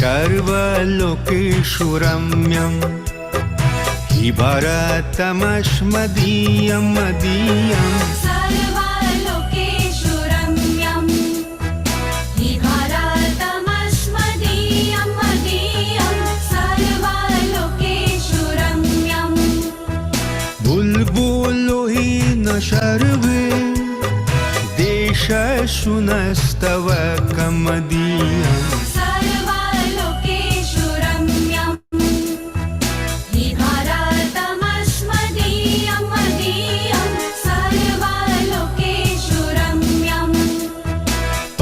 सर्वलोकेषु रम्यं हि भरतमस्मदीयं मदीयम् सर्वलोकेषु रम्यं हि भरतमस्मदीयं मदीयं सर्वलोकेषु रम्यं बुल्बुलो हि न सर्वे देशेषु नस्तव कमदीयम्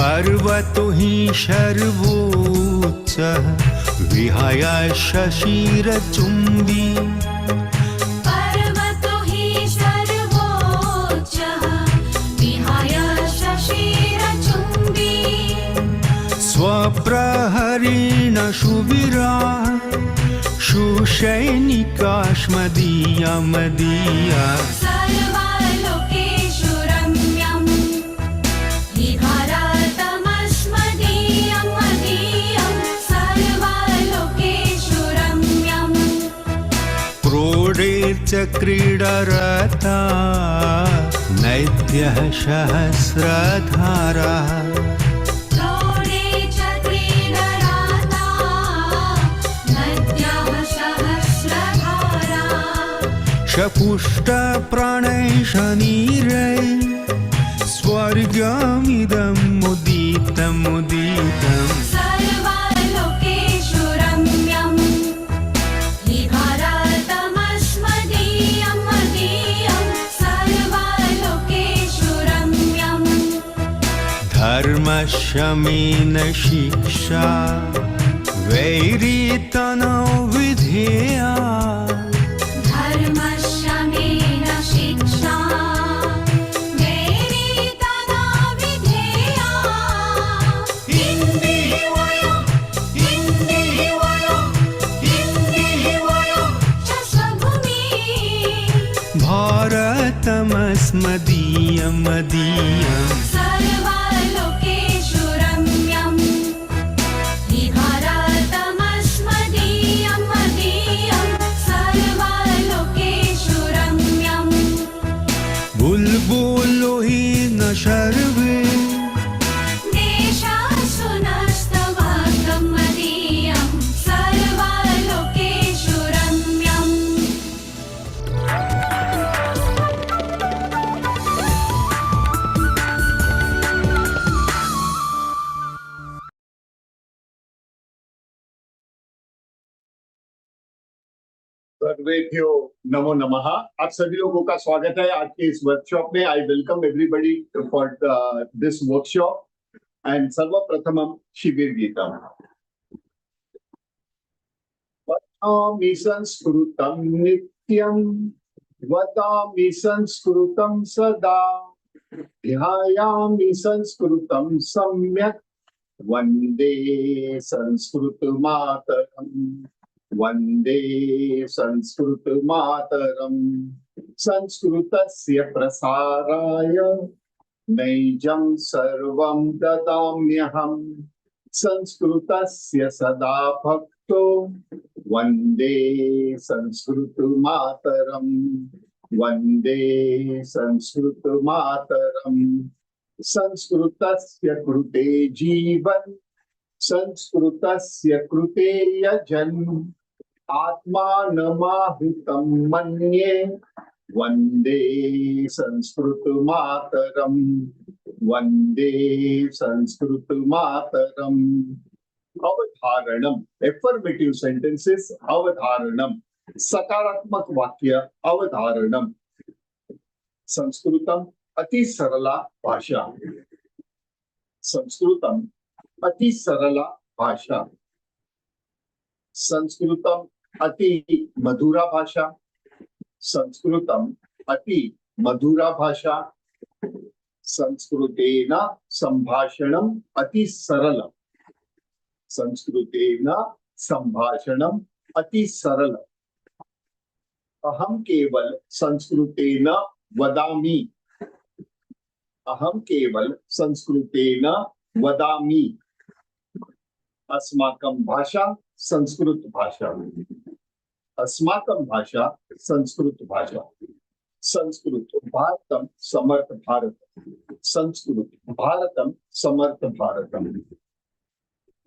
पर्वतो हि सर्वोच्चः विहाय शशिरचुम्बी पर्वतो हि सर्वोच्चः विहाय शशिरचुम्बी स्वप्रहरेण सुवीरा सुसैनिकास्मदीया मदीया सर्वलोकेषु रम्यं हि भरतमस्मदीयं मदीयं सर्वलोकेषु रम्यं क्रोडे च क्रीडरता नैद्यः सहस्रधाराः क्रोडे च क्रीडरता नद्यः सहस्रधाराः शपुष्टप्राणैः शनिरैः स्वर्गमिदं मुदितमुदितम् सर्वलोकेषु रम्यं हि भरतमस्मदीयं मदीयं सर्वलोकेषु रम्यं धर्मशमेन शिक्षा वैरितनो विधेया धर्मशमेन शिक्षा वैरितना विधेया इन्दिः वयं च स्वभूमिः भारतमस्मदीयं मदीयम् सर्वलोकेषु रम्यं हि भरतमस्मदीयं मदीयं सर्वलोकेषु रम्यं बुल्बुलो हि न सर्वे देशेषु नस्तवकं मदीयं सर्वलोकेषु रम्यम् सर्वेभ्यो नमो नमः। आप सभी लोगों का स्वागत है आज के इस वर्कशॉप में। I welcome everybody for this workshop and सर्वप्रथमं शिविर गीता वदामि संस्कृतं नित्यं वदामि संस्कृतं सदा ध्यायामि संस्कृतं सम्यक् वन्दे संस्कृतमातरम् वन्दे संस्कृतमातरम् संस्कृतस्य प्रसाराय नैजं सर्वं ददाम्यहम् संस्कृतस्य सदा भक्तो वन्दे संस्कृतमातरम् वन्दे संस्कृतमातरम् संस्कृतस्य कृते जीवन संस्कृतस्य कृते यजन आत्मानमाहुतं मन्ये वन्दे संस्कृतमातरम् वन्दे संस्कृतमातरम्। अवधारणम एफर्मेटिव सेंटेंसेस अवधारणम सकारात्मक वाक्य अवधारणम। संस्कृतम अति सरला भाषा संस्कृतम अति सरला भाषा, संस्कृतम अति मधुरा भाषा, संस्कृतम अति मधुरा भाषा, संस्कृतेन संभाषणम अति सरलम, संस्कृतेन संभाषणम अति सरलम, अहम केवल संस्कृतेन वदामि, अहम केवल संस्कृतेन वदामि, अस्माकं भाषा संस्कृत भाषा, अस्माकं भाषा संस्कृत भाषा, संस्कृत भारतम समर्थ भारत, संस्कृत भारतम समर्थ भारतम।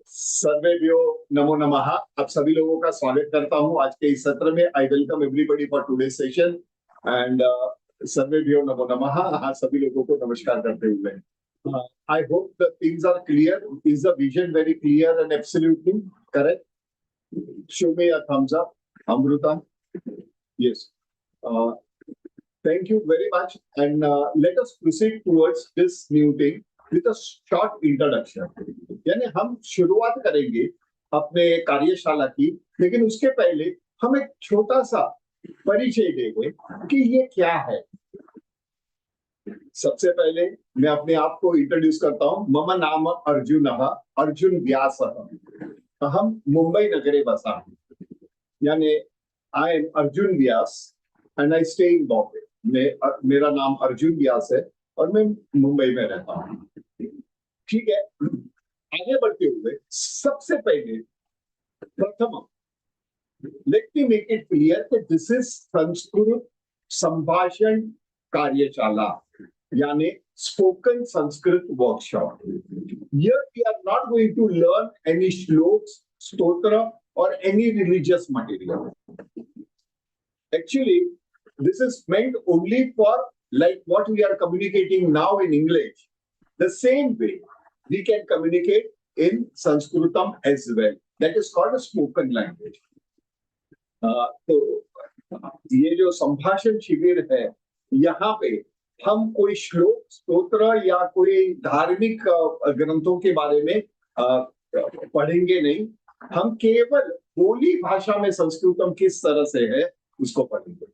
सर्वेभ्यो नमो नमः। आप सभी लोगों का स्वागत करता हूं आज के इस सत्र में। I welcome everybody for today session and सर्वेभ्यो नमो नमः। हाँ, सभी लोगों को नमस्कार करते हुए I hope the things are clear. Is the vision very clear and absolutely correct? Show me a thumbs up, Amruta. Yes. Thank you very much. And let us proceed towards this new thing with a short introduction. यानी हम शुरुआत करेंगे अपने कार्यशाला की, लेकिन उसके पहले हम एक छोटा सा परिचय देंगे कि ये क्या है। सबसे पहले मैं अपने आप को इंट्रोड्यूस करता हूं। मम नाम अर्जुन व्यास। अहम मुंबई नगरे वसामि, यानी I am Arjun Vyas and I stay in Bombay. मेरा नाम अर्जुन व्यास है और मैं मुंबई में रहता हूं। ठीक है, आगे बढ़ते हुए सबसे पहले प्रथम let me make it clear कि दिस इज संस्कृत संभाषण कार्यशाला, यानी spoken Sanskrit workshop. Here we are not going to learn any shloks, stotra or any religious material. Actually, this is meant only for like what we are communicating now in English. The same way we can communicate in Sanskritam as well. That is called a spoken language. तो ये जो संभाषण शिविर है, यहाँ पे हम कोई श्लोक, स्तोत्र या कोई धार्मिक ग्रंथों के बारे में पढ़ेंगे नहीं। हम केवल बोली भाषा में संस्कृतम किस तरह से है उसको पढ़ेंगे।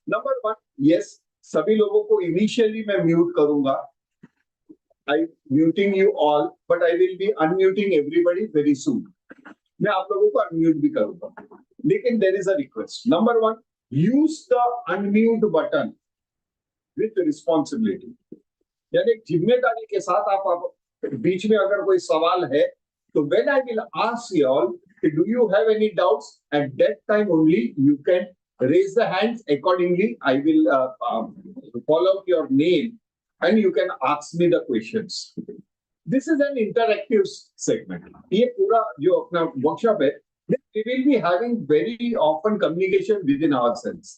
नंबर 1, यस, सभी लोगों को इनिशियली मैं म्यूट करूंगा। I muting you all, but I will be unmuting everybody very soon. मैं आप लोगों को अनम्यूट भी करूंगा, लेकिन there is a request. Number 1, use the unmute button with responsibility, यानी जिम्मेदारी के साथ। आप बीच में अगर कोई सवाल है तो when I will ask you all do you have any doubts, at that time only you can raise the hands. Accordingly I will call out your name and you can ask me the questions. This is an interactive segment. ये पूरा जो अपना workshop है, we will be having very often communication within ourselves.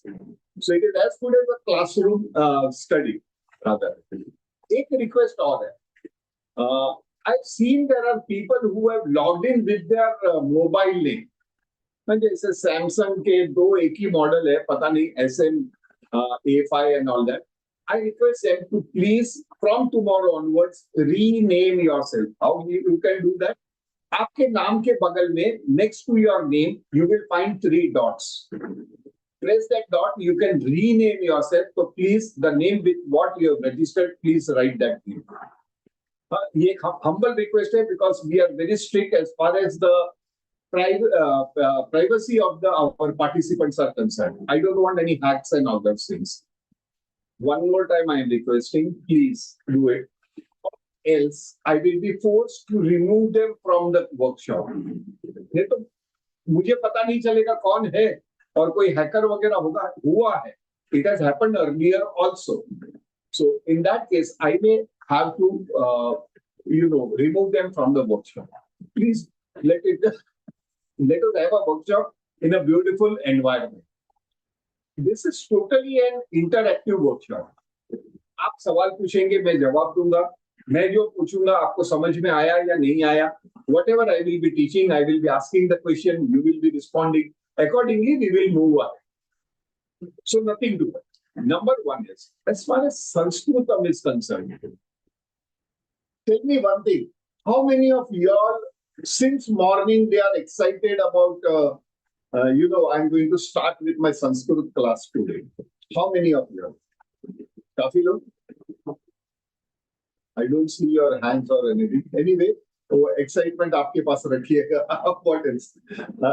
So it is as good as a classroom study, rather. एक request और है। I've seen there are people who have logged in with their mobile name. जैसे Samsung के 2 एक ही model है, पता नहीं SM A5 and all that. I request them to please from tomorrow onwards rename yourself. How you can do that? आपके नाम के बगल में next to your name you will find 3 dots. Press that dot, you can rename yourself. So please, the name with what you have registered, please write that name. ये humble request है because we are very strict as far as the privacy of our participants are concerned. I don't want any hacks and all those things. One more time I am requesting, please do it. Else I will be forced to remove them from the workshop. नहीं तो मुझे पता नहीं चलेगा कौन है और कोई हैकर वगैरह हुआ है। It has happened earlier also. So in that case, I may have to, remove them from the workshop. Please let us have a workshop in a beautiful environment. This is totally an interactive workshop. आप सवाल पूछेंगे, मैं जवाब दूंगा। मैं जो पूछूंगा आपको समझ में आया या नहीं आया, whatever I will be teaching, I will be asking the question, you will be responding. Accordingly, we will move on. So nothing to it. Number 1 is, as far as Sanskritam is concerned, Tell me one thing. How many of y'all, since morning, they are excited about, I'm going to start with my Sanskrit class today? How many of you? Kafi log? I don't see your hands or anything. Anyway, excitement आपके पास रखिएगा. What else?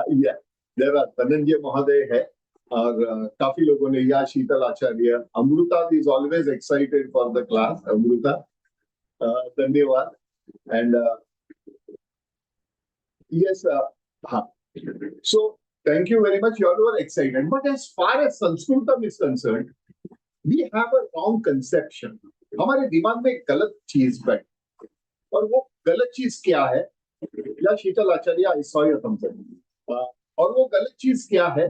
Yeah, there are Dhananjay Mahaday है और काफी लोगों ने या शीतल आचार्य. Amruta is always excited for the class. Amruta, धन्यवाद. And yes, so thank you very much. You all were excited. But as far as Sanskritam is concerned, we have a wrong conception. हमारे दिमाग में एक गलत चीज बैठ और वो गलत चीज क्या है या शीतल आचार्य I saw your thumbs up. और वो गलत चीज क्या है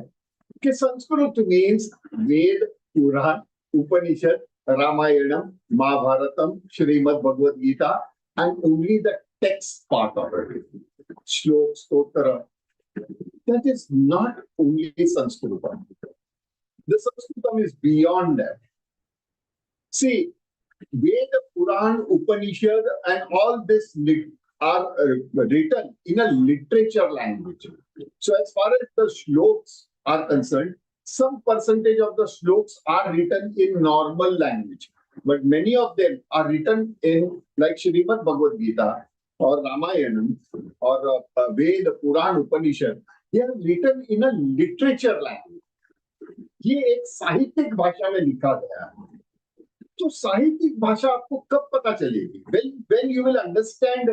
कि Sanskrit means Veda Purana Upanishad Ramayanam Mahabharatam Shrimad Bhagavad Gita and only the text part of it. Shlok, stotra. That is not only Sanskritam. The Sanskritam is beyond that. See, Veda, Puran, Upanishad, and all this are written in a literature language. So, as far as the shloks are concerned, some percentage of the shloks are written in normal language, but many of them are written in like Srimad Bhagavad Gita or Ramayanam or Veda, Puran, Upanishad. They are written in a literature language. ये एक साहित्यिक भाषा में लिखा गया है. तो साहित्यिक भाषा आपको कब पता चलेगी? When you will understand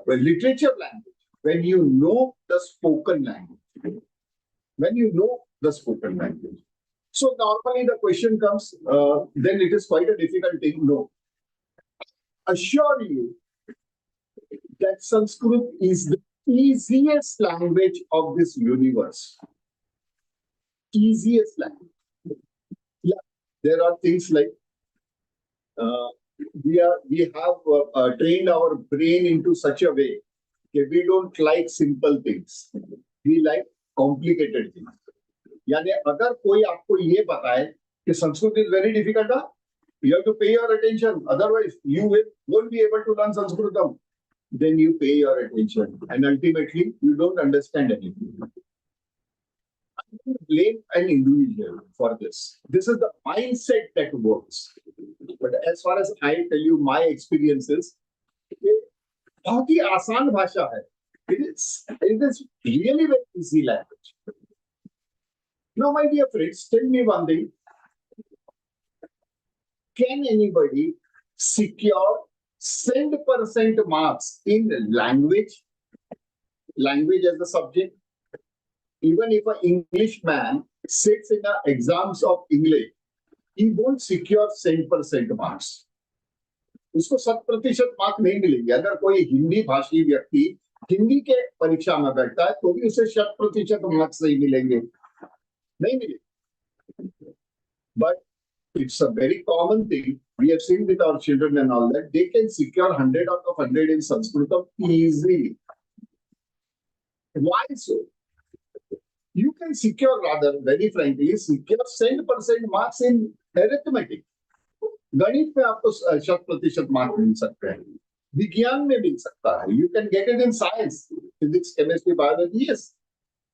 literature language, when you know the spoken language, when you know the spoken language. So normally the question comes, then it is quite a difficult thing. No, assure you that Sanskrit is the easiest language of this universe. Easiest language. Yeah, there are things like we have trained our brain into such a way that we don't like simple things. We like complicated things. यानी अगर कोई आपको ये बताए कि Sanskrit is very difficult, you have to pay your attention. Otherwise, you won't be able to learn Sanskritam. Then you pay your attention, and ultimately, you don't understand anything. I don't blame an individual for this. This is the mindset that works. But as far as I tell you my experiences, बहुत ही आसान भाषा है. It is really very easy language. Now, my dear friends, tell me one thing. Can anybody secure 100% marks in language? Language as a subject? Even if an Englishman sits in the exams of English, he won't secure 100% marks. उसको 100% mark नहीं मिलेंगे. अगर कोई हिंदी भाषी व्यक्ति हिंदी के परीक्षा में बैठता है तो भी उसे 100% मार्क्स नहीं मिलेंगे. नहीं मिलेंगे. But it's a very common thing. We have seen with our children and all that. They can secure 100 out of 100 in Sanskrit easily. Why so? You can secure, rather, very frankly, secure 100% marks in arithmetic. गणित में आपको 100% mark मिल सकते हैं. विज्ञान में मिल सकता है. You can get it in science, physics, chemistry, biology, yes.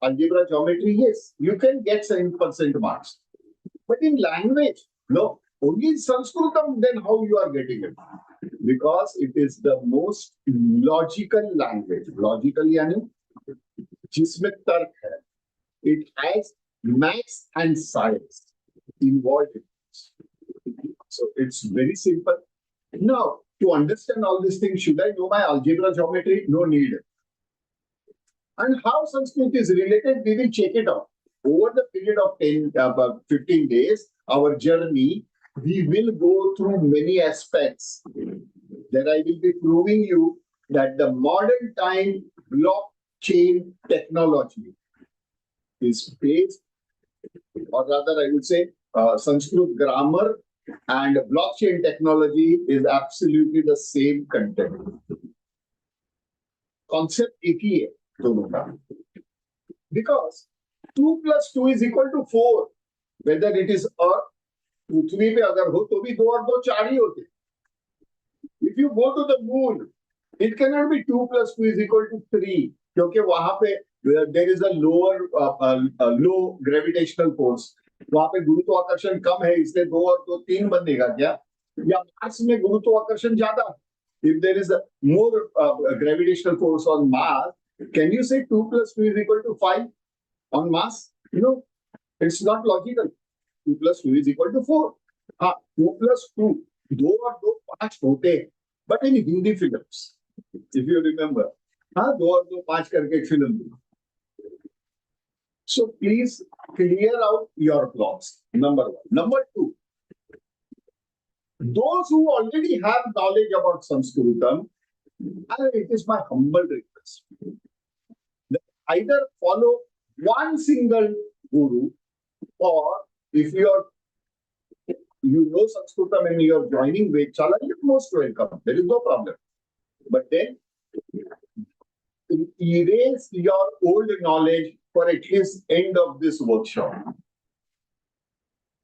Algebra, geometry, yes. You can get 100% marks. But in language, no. Only in Sanskritam, then how you are getting it? Because it is the most logical language. Logically, यानी जिसमें तर्क है. It has maths and science involved in it. So it's very simple. Now, to understand all these things, should I know my algebra, geometry? No need. And how Sanskrit is related, we will check it out. Over the period of 15 days, our journey, we will go through many aspects. Then I will be proving you that the modern time blockchain technology is based, or rather I would say Sanskrit grammar and blockchain technology is absolutely the same content. Concept एक ही है दोनों का. Because 2 plus 2 is equal to 4. Whether it is Earth, पृथ्वी पे अगर हो तो भी 2 और 2 4 ही होते. If you go to the moon, it cannot be 2 plus 2 is equal to 3. क्योंकि वहां पे there is a low gravitational force. वहां पे गुरुत्वाकर्षण कम है, इसलिए 2 और 2 3 बनेगा क्या? या मार्स में गुरुत्वाकर्षण ज्यादा? If there is a more gravitational force on Mars, can you say 2 plus 2 is equal to 5 on Mars? No, it's not logical. 2 plus 2 is equal to 4. हाँ, 2 plus 2, 2 और 2 5 होते हैं. But in Hindi films, if you remember, हाँ 2 और 2 5 करके एक film थी. So please clear out your blocks. Number 1. Number 2. Those who already have knowledge about Sanskritam, it is my humble request that either follow one single guru, or if you know Sanskritam and you are joining Vedshala, you are most welcome. There is no problem. But then erase your old knowledge for at least end of this workshop.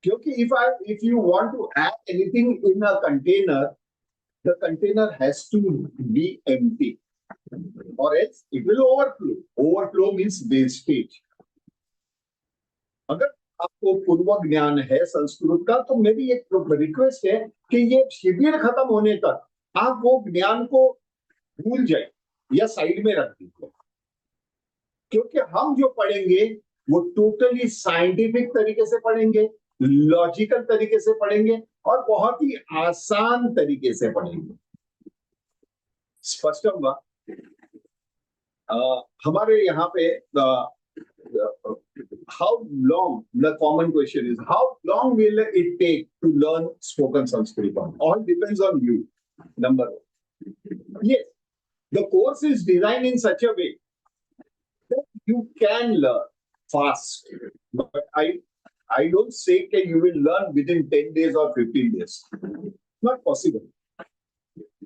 Because if you want to add anything in a container, the container has to be empty, or else it will overflow. Overflow means wastage. अगर आपको पूर्व ज्ञान है संस्कृत का, तो मेरी एक request है कि ये शिविर खत्म होने तक आप वो ज्ञान को भूल जाए या साइड में रख दीजिए, क्योंकि हम जो पढ़ेंगे वो टोटली साइंटिफिक तरीके से पढ़ेंगे, लॉजिकल तरीके से पढ़ेंगे और बहुत ही आसान तरीके से पढ़ेंगे. स्पष्ट होगा? हमारे यहाँ पे how long, the common question is, how long will it take to learn spoken Sanskrit? All depends on you. Number 1. Yes, the course is designed in such a way that you can learn fast, but I don't say that you will learn within 10 days or 15 days. Not possible.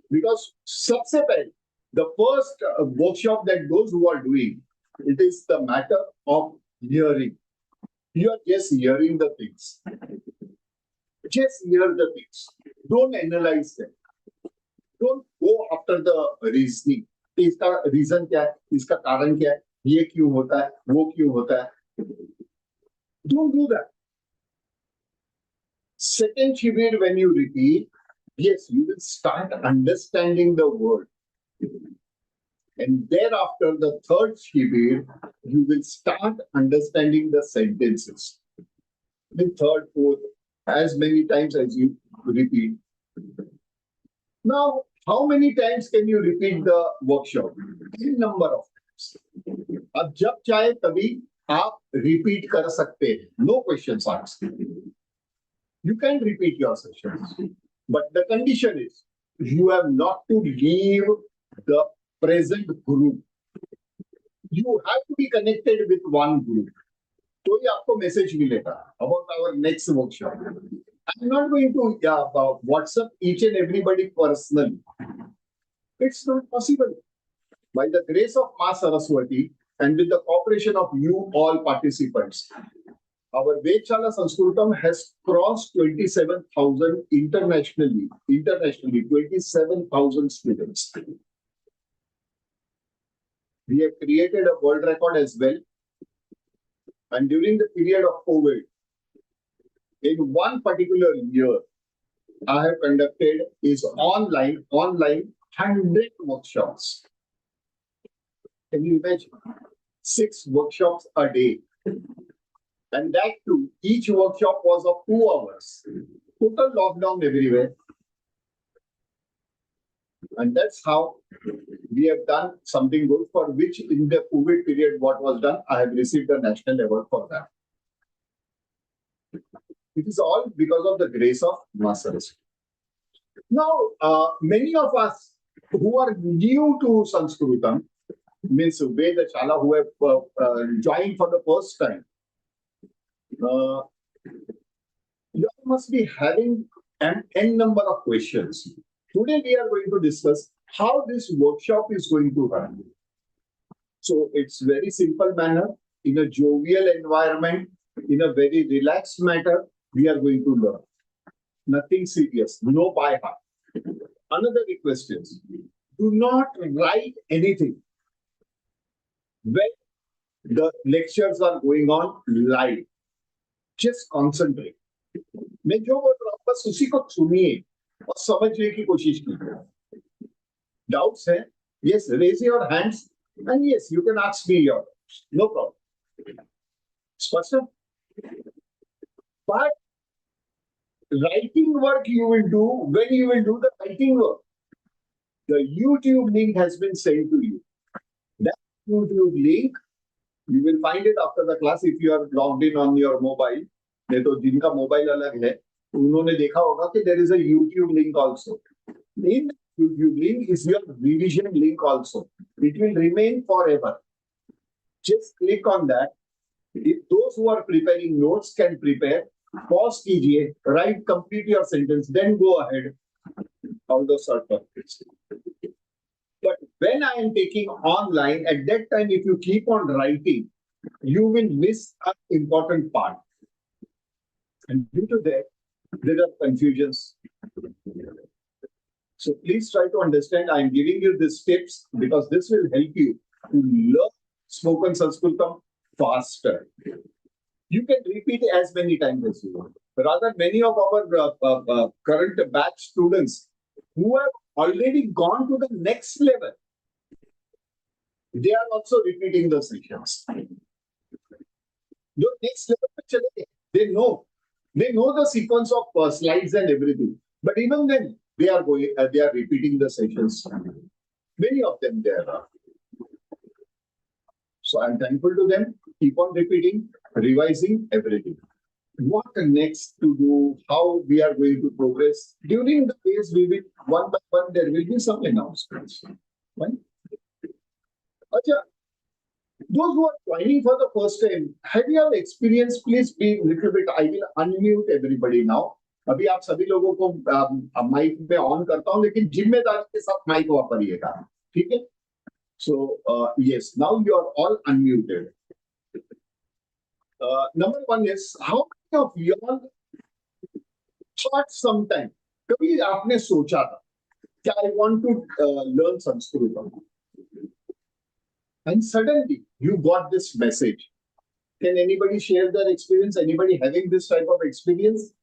Because सबसे पहले, the first workshop that those who are doing, it is the matter of hearing. You are just hearing the things. Just hear the things. Don't analyze them. Don't go after the reasoning. इसका reason क्या है? इसका कारण क्या है? ये क्यों होता है? वो क्यों होता है? Don't do that. Second shibir, when you repeat, yes, you will start understanding the word. And thereafter, the third shibir, you will start understanding the sentences. The third, fourth, as many times as you repeat. Now, how many times can you repeat the workshop? In number of times. अब जब चाहे तभी आप repeat कर सकते हैं. No questions asked. You can repeat your sessions, but the condition is you have not to leave the present group. You have to be connected with one group. तो ही आपको message मिलेगा about our next workshop. I'm not going to WhatsApp each and everybody personally. It's not possible. By the grace of Ma Saraswati and with the cooperation of you all participants, our Vedshala Sanskritam has crossed 27,000 internationally, 27,000 students. We have created a world record as well. And during the period of COVID, in one particular year, I have conducted is online 100 workshops. Can you imagine? 6 workshops a day. And that too, each workshop was of 2 hours. Total lockdown everywhere. And that's how we have done something good, for which in the COVID period, what was done, I have received a national award for that. It is all because of the grace of Master. Now, many of us who are new to Sanskritam, means Vedshala, who have joined for the first time, you must be having an n number of questions. Today we are going to discuss how this workshop is going to run. So it's very simple manner, in a jovial environment, in a very relaxed manner, we are going to learn. Nothing serious, no by heart. Another request is, do not write anything when the lectures are going on live. Just concentrate. मैं जो बोल रहा हूँ बस उसी को सुनिए और समझने की कोशिश कीजिए. Doubts है? Yes, raise your hands and yes, you can ask me your doubts. No problem. Spashta? But writing work you will do when you will do the writing work. The YouTube link has been sent to you. That YouTube link, you will find it after the class if you are logged in on your mobile. नहीं तो जिनका mobile अलग है उन्होंने देखा होगा कि there is a YouTube link also. In YouTube link is your revision link also. It will remain forever. Just click on that. If those who are preparing notes can prepare, pause कीजिए, write, complete your sentence, then go ahead. All those sort of things. But when I am taking online, at that time, if you keep on writing, you will miss an important part. And due to that, there are confusions. So please try to understand. I am giving you these tips because this will help you to learn spoken Sanskritam faster. You can repeat as many times as you want. Rather, many of our current batch students who have already gone to the next level, they are also repeating the sessions. The next level, they know the sequence of slides and everything. But even then, they are repeating the sessions. Many of them there are. So I'm thankful to them. Keep on repeating, revising everything. What next to do? How we are going to progress? During the days, we will one by one. There will be some announcements. Right? Acha, those who are joining for the first time, have you have experience? Please be little bit. I will unmute everybody now. अभी आप सभी लोगों को mic पे on करता हूं, लेकिन जिम्मेदारी के साथ माइक वापरिएगा, ठीक है? So yes, now you are all unmuted. Number one is, how many of you all thought sometime, कभी आपने सोचा था कि I want to learn Sanskrit, and suddenly you got this message. Can anybody share their experience? Anybody having this type of experience?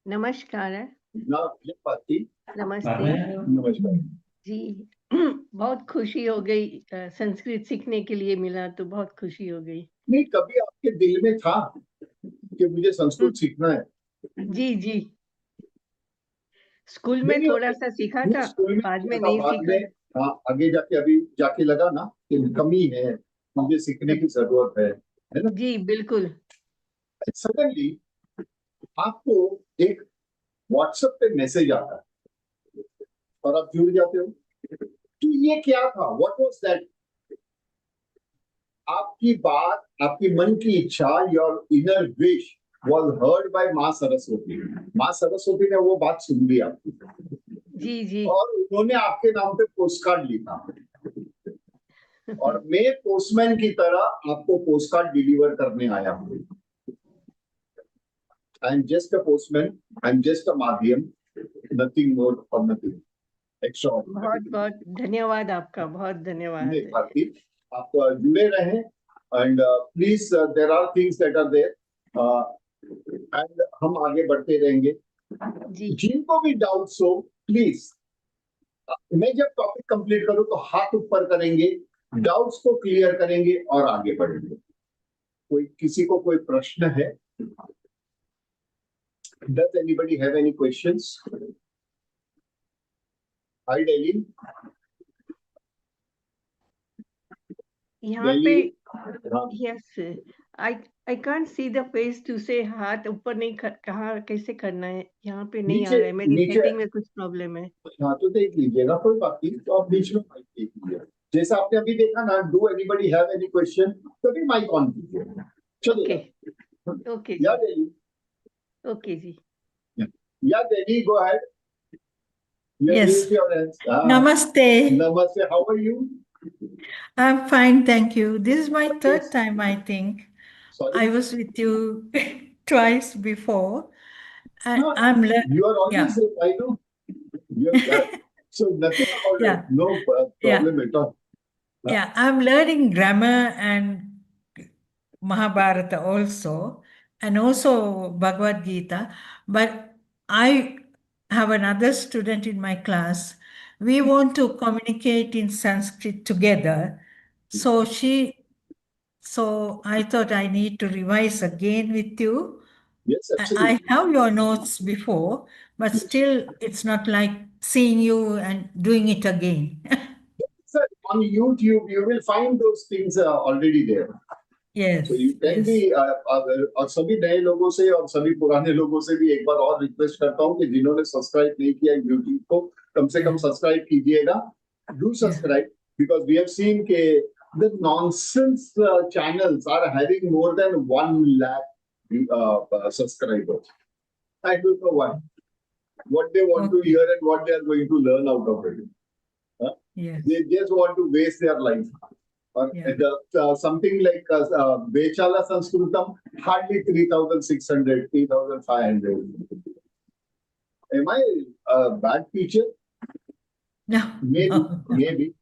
नमस्कार. नमस्ते. नमस्ते जी. बहुत खुशी हो गई, संस्कृत सीखने के लिए मिला तो बहुत खुशी हो गई. नहीं, कभी आपके दिल में था कि मुझे संस्कृत सीखना है? जी जी, स्कूल में थोड़ा सा सीखा था, बाद में नहीं सीखा. हाँ, आगे जाके अभी जाके लगा ना कि कमी है, मुझे सीखने की जरूरत है ना? जी बिल्कुल. सडनली आपको एक व्हाट्सएप पे मैसेज आता है और आप जुड़ जाते हो. तो ये क्या था? What was that? आपकी बात, आपकी मन की इच्छा, your inner wish was heard by मां सरस्वती. मां सरस्वती ने वो बात सुन ली आपकी. जी जी. और उन्होंने आपके नाम पे पोस्ट कार्ड लिखा. और मैं पोस्टमैन की तरह आपको पोस्ट कार्ड डिलीवर करने आया हूँ. I am just a postman. I am just a माध्यम. Nothing more or nothing extra. बहुत बहुत धन्यवाद आपका, बहुत धन्यवाद. आप जुड़े रहें and please there are things that are there and हम आगे बढ़ते रहेंगे. जिनको भी डाउट्स हो प्लीज, मैं जब टॉपिक कंप्लीट करूं तो हाथ ऊपर करेंगे, डाउट्स को क्लियर करेंगे और आगे बढ़ेंगे. कोई किसी को कोई प्रश्न है? Does anybody have any questions? Hi Delhi. यहाँ पे yes, I can't see the face to say हाथ ऊपर नहीं कहाँ कैसे करना है, यहाँ पे नहीं आ रहा है. मेरी सेटिंग में कुछ प्रॉब्लम है. हाँ तो देख लीजिएगा, कोई बात नहीं. तो आप बीच में माइक देख लीजिए, जैसा आपने अभी देखा ना. Do anybody have any question? तभी माइक ऑन कीजिए. चलिए. ओके या दिल्ली. ओके जी. या Delhi, go ahead. Yes. Namaste. Namaste. How are you? I'm fine, thank you. This is my third time, I think. Sorry? I was with you twice before. I'm You are yeah, always there. I know. So nothing about yeah, it. No yeah, problem at all. yeah. I'm learning grammar and Mahabharata also, and also Bhagavad Gita. But I have another student in my class. We want to communicate in Sanskrit together. So so I thought I need to revise again with you. Yes, I absolutely. have your notes before, but still it's not like seeing you and doing it again. Sir, on YouTube, you will find those things already there. So Yes, you can yes, be और सभी नए लोगों से और सभी पुराने लोगों से भी एक बार और रिक्वेस्ट करता हूँ कि जिन्होंने सब्सक्राइब नहीं किया YouTube को कम से कम yeah, सब्सक्राइब कीजिएगा. Do yeah. subscribe because we have seen के the nonsense channels are having more than 1 lakh subscribers. I don't know why. What they want to Okay, hear and what they are going to learn out of it. Huh? yes, They just want to waste their life. Or yeah. something like Vedshala Sanskritam, hardly 3,600, 3,500. Am I a bad teacher? No, Maybe, no, no. maybe.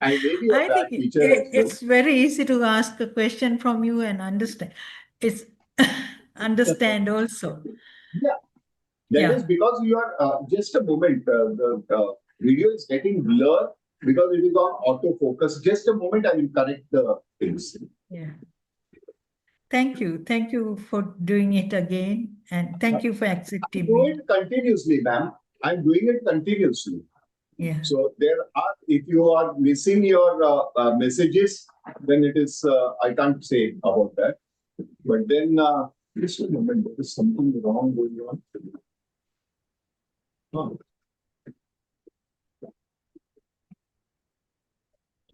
I may be a I bad think teacher as well. it's very easy to ask a question from you and understand. It's understand also. Yeah, that is Yeah, because you are just a moment. The video is getting blur because it is on autofocus. Just a moment, I will correct the things. yeah. Thank you. Thank you for doing it again. And thank you for accepting Do me. it continuously, ma'am. I'm doing it continuously. Yeah. So there are, if you are missing your messages, then it is, I can't say about that. But then, just a moment, there is something wrong going on. Oh.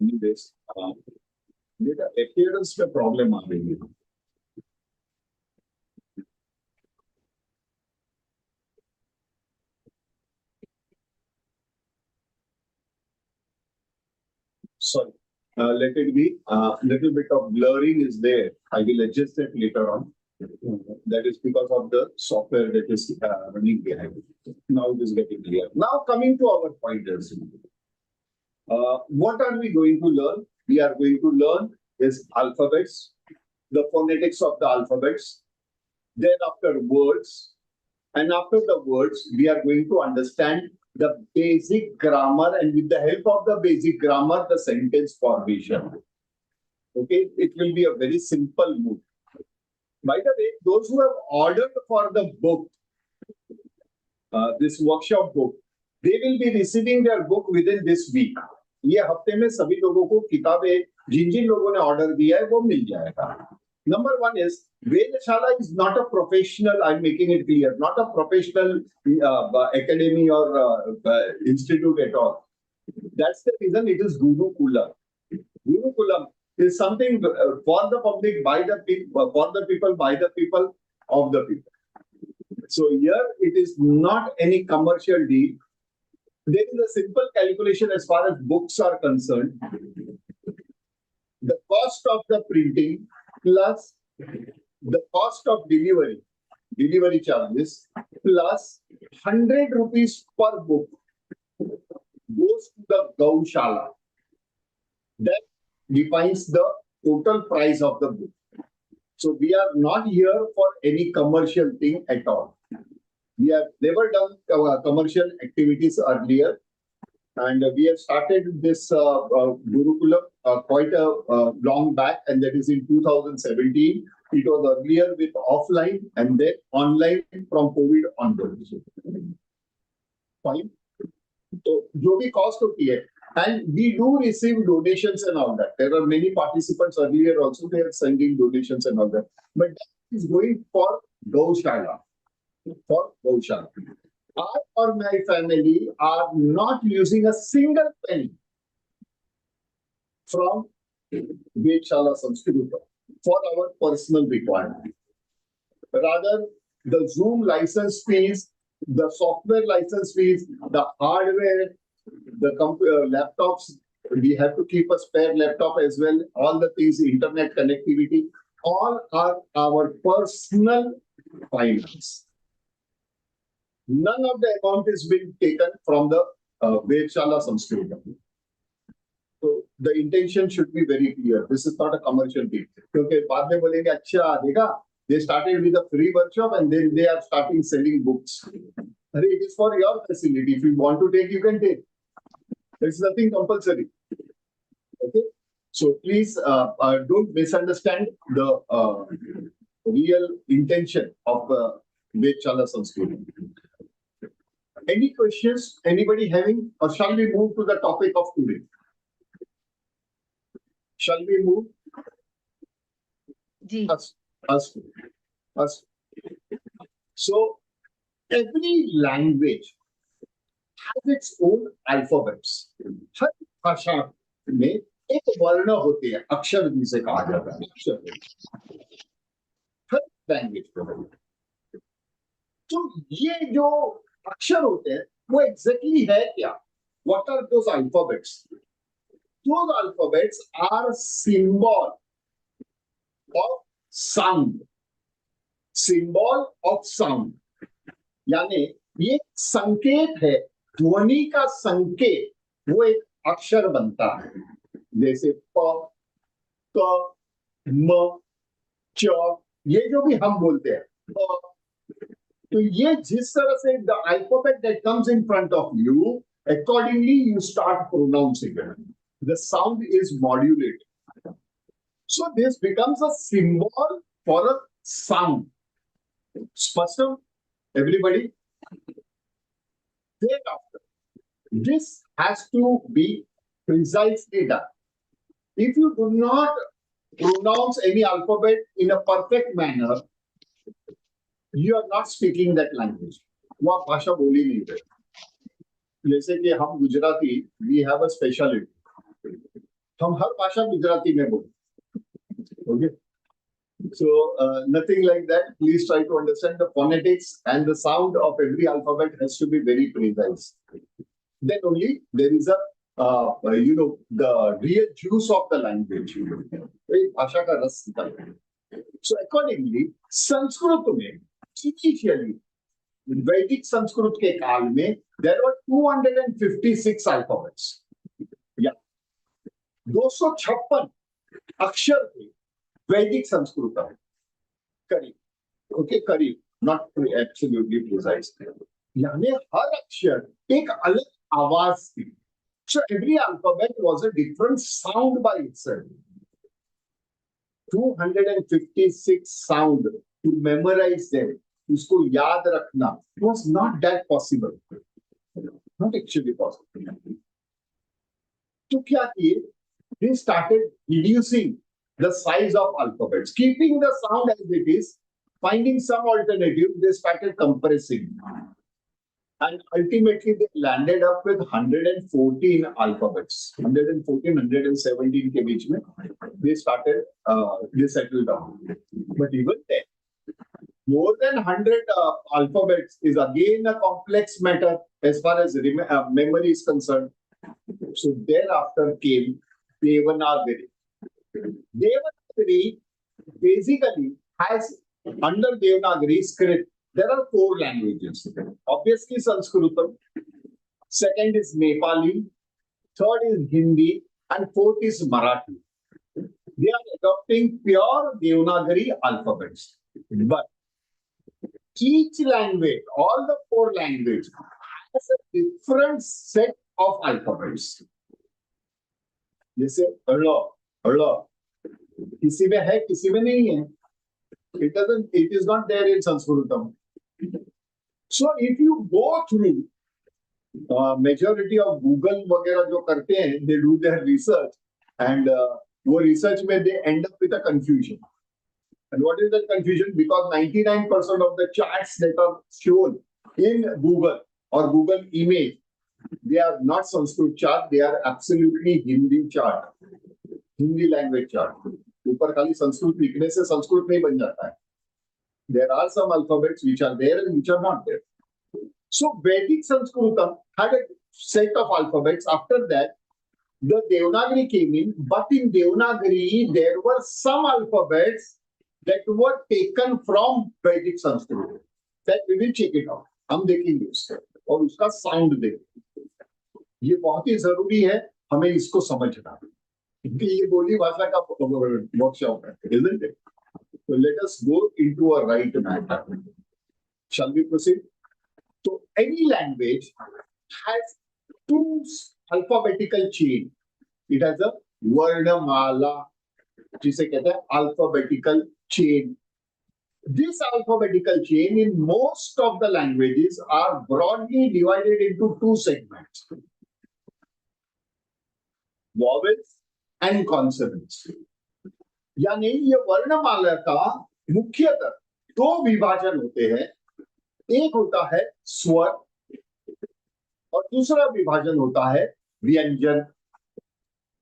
Anyways, मेरा appearance में problem आ रही है. Sorry. Let it be. Little bit of blurring is there. I will adjust it later on. That is because of the software that is running behind. Now it is getting clear. Now coming to our pointers. What are we going to learn? We are going to learn is alphabets, the phonetics of the alphabets, then after words, and after the words, we are going to understand the basic grammar, and with the help of the basic grammar, the sentence formation. Okay, it will be a very simple move. By the way, those who have ordered for the book, this workshop book, they will be receiving their book within this week. ये हफ्ते में सभी लोगों को किताबें जिन जिन लोगों ने order दिया है वो मिल जाएगा. Number one is Vedshala is not a professional. I'm making it clear, not a professional academy or institute at all. That's the reason it is Gurukulam. Gurukulam is something for the public, by the people, for the people, by the people, of the people. So here it is not any commercial deal. There is a simple calculation as far as books are concerned. The cost of the printing plus the cost of delivery charges plus 100 rupees per book goes to the Gaushala. That defines the total price of the book. So we are not here for any commercial thing at all. We have never done commercial activities earlier, and we have started this Gurukulam quite a long back, and that is in 2017. It was earlier with offline and then online from COVID onwards. Fine. So, जो भी cost होती है, and we do receive donations and all that. There are many participants earlier also. They are sending donations and all that, but that is going for Gaushala. For Vedshala. I or my family are not using a single penny from Vedshala Sanskrit for our personal requirement. Rather, the Zoom license fees, the software license fees, the hardware, the laptops, we have to keep a spare laptop as well. All the things, internet connectivity, all are our personal finance. None of the amount is being taken from the Vedshala Sanskrit. So the intention should be very clear. This is not a commercial deal. Okay, बाद में बोलेंगे अच्छा देखा, they started with a free workshop and then they are starting selling books. It is for your facility. If you want to take, you can take. There's nothing compulsory. Okay, so please don't misunderstand the real intention of Vedshala Sanskrit. Any questions? Anybody having? Or shall we move to the topic of today? Shall we move? Ji Us. So every language has its own alphabets. हर भाषा में एक वर्ण होते हैं, अक्षर जिसे कहा जाता है, अक्षर हर लैंग्वेज में। तो ये जो अक्षर होते हैं वो एग्जैक्टली है क्या? What are those alphabets? Those alphabets are symbol of sound. Symbol of sound. यानी ये संकेत है, ध्वनि का संकेत, वो एक अक्षर बनता है। जैसे प, क, म, च, ये जो भी हम बोलते हैं, तो ये जिस तरह से the alphabet that comes in front of you, accordingly you start pronouncing it. The sound is modulated. So this becomes a symbol for a sound. Spashtam, everybody? Thereafter, this has to be precisely done. If you do not pronounce any alphabet in a perfect manner, you are not speaking that language. वो आप भाषा बोल ही नहीं रहे। जैसे कि हम Gujarati, we have a speciality. हम हर भाषा गुजराती में बोलते। Okay. So nothing like that. Please try to understand the phonetics and the sound of every alphabet has to be very precise. Then only there is a the real juice of the language. भाषा का रस निकलता है. So accordingly, Sanskrit में initially, वैदिक संस्कृत के काल में there were 256 alphabets. Yeah, 256 अक्षर थे वैदिक संस्कृत में. करीब, okay, करीब, not absolutely precise. यानी हर अक्षर एक अलग आवाज थी. So every alphabet was a different sound by itself. 256 sound, to memorize them, उसको याद रखना, was not that possible. Not actually possible. तो क्या किए? They started reducing the size of alphabets, keeping the sound as it is, finding some alternative. They started compressing, and ultimately they landed up with 114 alphabets. 114, 117 के बीच में they started, they settled down. But even then, more than 100 alphabets is again a complex matter as far as memory is concerned. So thereafter came Devanagari. Devanagari basically has, under Devanagari script, there are 4 languages. Obviously Sanskritam, second is Nepali, third is Hindi, and fourth is Marathi. They are adopting pure Devanagari alphabets. But each language, all the 4 languages, has a different set of alphabets. जैसे अ, किसी में है, किसी में नहीं है. It is not there in Sanskritam. So if you go through majority of Google वगैरह जो करते हैं, they do their research, and वो research में they end up with a confusion. And what is that confusion? Because 99% of the charts that are shown in Google or Google image, they are not Sanskrit chart, they are absolutely Hindi chart, Hindi language chart. ऊपर खाली संस्कृत लिखने से संस्कृत नहीं बन जाता है. There are some alphabets which are there and which are not there. So Vedic Sanskritam had a set of alphabets. After that, the Devanagari came in, but in Devanagari there were some alphabets that were taken from Vedic Sanskrit. That we will check it out. हम देखेंगे उसका और उसका sound देखेंगे। ये बहुत ही जरूरी है हमें इसको समझना, क्योंकि ये बोली भाषा का वर्कशॉप है, isn't it? So let us go into a right matter. Shall we proceed? So any language has two alphabetical chain. It has a varnamala, जिसे कहते हैं alphabetical chain. This alphabetical chain in most of the languages are broadly divided into two segments: vowels and consonants. यानी ये वर्णमाला का मुख्यतः दो विभाजन होते हैं, एक होता है स्वर और दूसरा विभाजन होता है व्यंजन।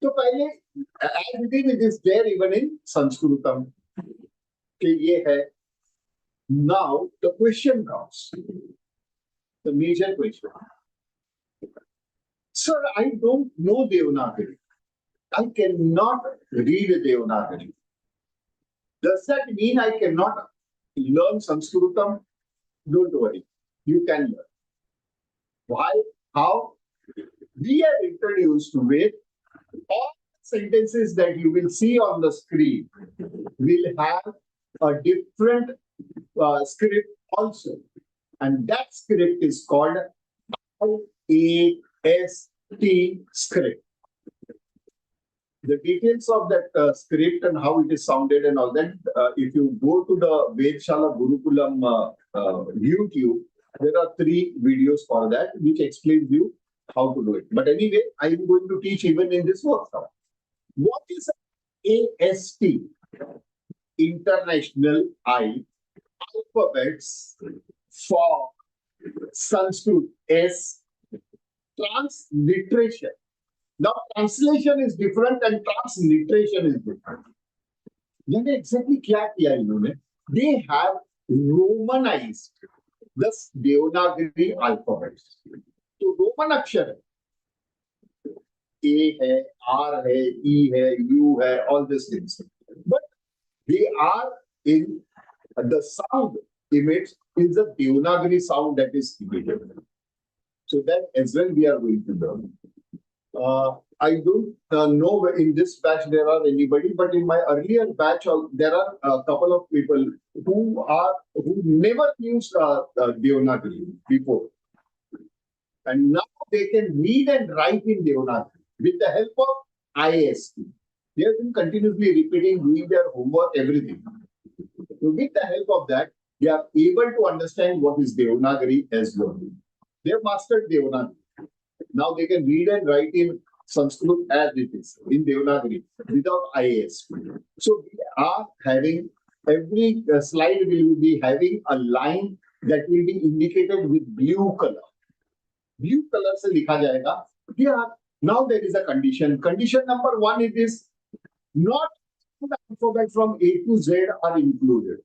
तो पहले as it is there even in संस्कृतम कि ये है। Now the question comes, the major question. Sir, I don't know Devanagari. I cannot read Devanagari. Does that mean I cannot learn Sanskritam? Don't worry, you can learn. Why? How? We are introduced with all sentences that you will see on the screen will have a different script also, and that script is called IAST script. The details of that script and how it is sounded and all that, if you go to the Vedshala Gurukulam YouTube, there are 3 videos for that which explains you how to do it. But anyway, I am going to teach even in this workshop. What is AST? International alphabets for Sanskrit S. Transliteration. Now, translation is different and transliteration is different. यानी exactly क्या किया इन्होंने? They have romanized the Devanagari alphabets. तो Roman अक्षर है, A है, R है, E है, U है, all these things. But they are in the sound image is the Devanagari sound that is emitted. So that as well we are going to learn. I don't know in this batch there are anybody, but in my earlier batch there are a couple of people who never used Devanagari before, and now they can read and write in Devanagari with the help of IAST. They have been continuously repeating, doing their homework, everything. So with the help of that, they are able to understand what is Devanagari as well. They have mastered Devanagari. Now they can read and write in Sanskrit as it is, in Devanagari, without IAST. So we are having, every slide will be having a line that will be indicated with blue color. Blue color se likha jayega. Yeah. Now there is a condition. Condition number 1, it is not the alphabet from A to Z are included.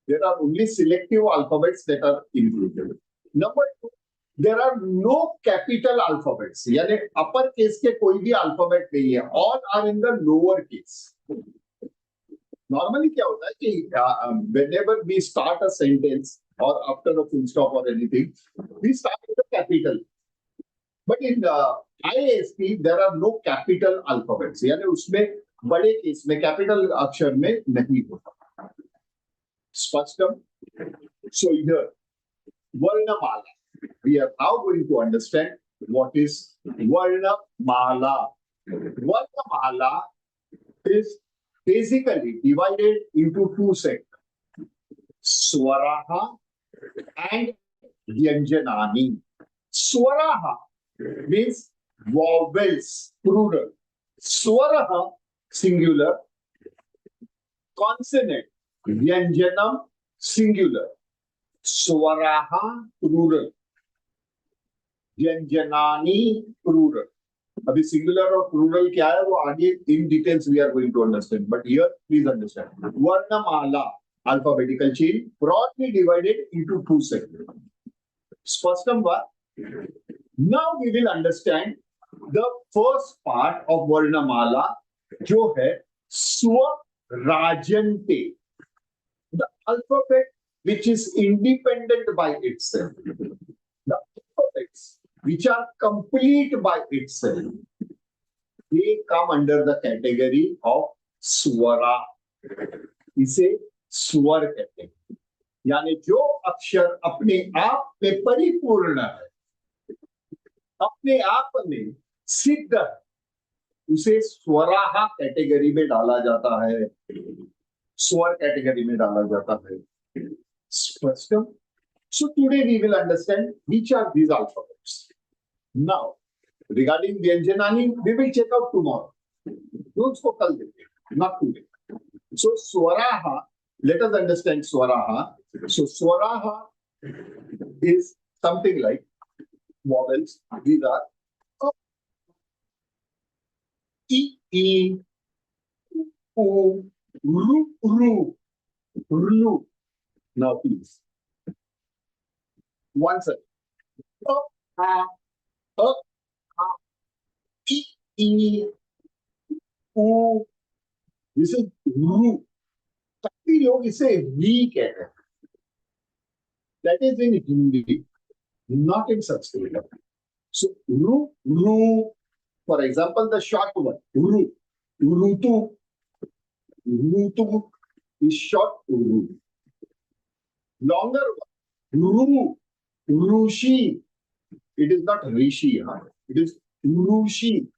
There are only selective alphabets that are included. Number 2, there are no capital alphabets. यानी upper case के कोई भी alphabet नहीं है. All are in the lower case. Normally क्या होता है कि whenever we start a sentence or after a full stop or anything, we start with a capital. But in IASP, there are no capital alphabets. यानी उसमें बड़े case में capital अक्षर में नहीं होता. स्पष्टम? So here, Varnamala. We are now going to understand what is Varnamala. Varnamala is basically divided into 2 sections: Swaraha and Vyanjanani. Swaraha means vowels, plural. Swaraha, singular. Consonant, Vyanjanam, singular. Swaraha, plural. Vyanjanani, plural. अभी singular और plural क्या है वो आगे in details we are going to understand. But here please understand. Varnamala, alphabetical chain, broadly divided into 2 segments. Spashtam va? Now we will understand the first part of Varnamala, जो है Swarajante. The alphabet which is independent by itself. The alphabets which are complete by itself, they come under the category of swara. इसे स्वर कहते हैं, यानी जो अक्षर अपने आप में परिपूर्ण है, अपने आप में सिद्ध है, उसे स्वराहा कैटेगरी में डाला जाता है, स्वर कैटेगरी में डाला जाता है. स्पष्ट? So today we will understand which are these alphabets. Now, regarding Vyanjanani, we will check out tomorrow. उसको कल देखेंगे, not today. So swaraha, let us understand swaraha. So swaraha is something like vowels. These are e, e, u, ru, ru, ru. Now please. One second. E, e, u. This is ru. काफी लोग इसे we कहते हैं. That is in Hindi, not in Sanskrit. So ru, ru. For example, the short one, ru, rutu. Rutu is short ru. Longer one, ru, rushi. It is not rishi, huh? It is rushi.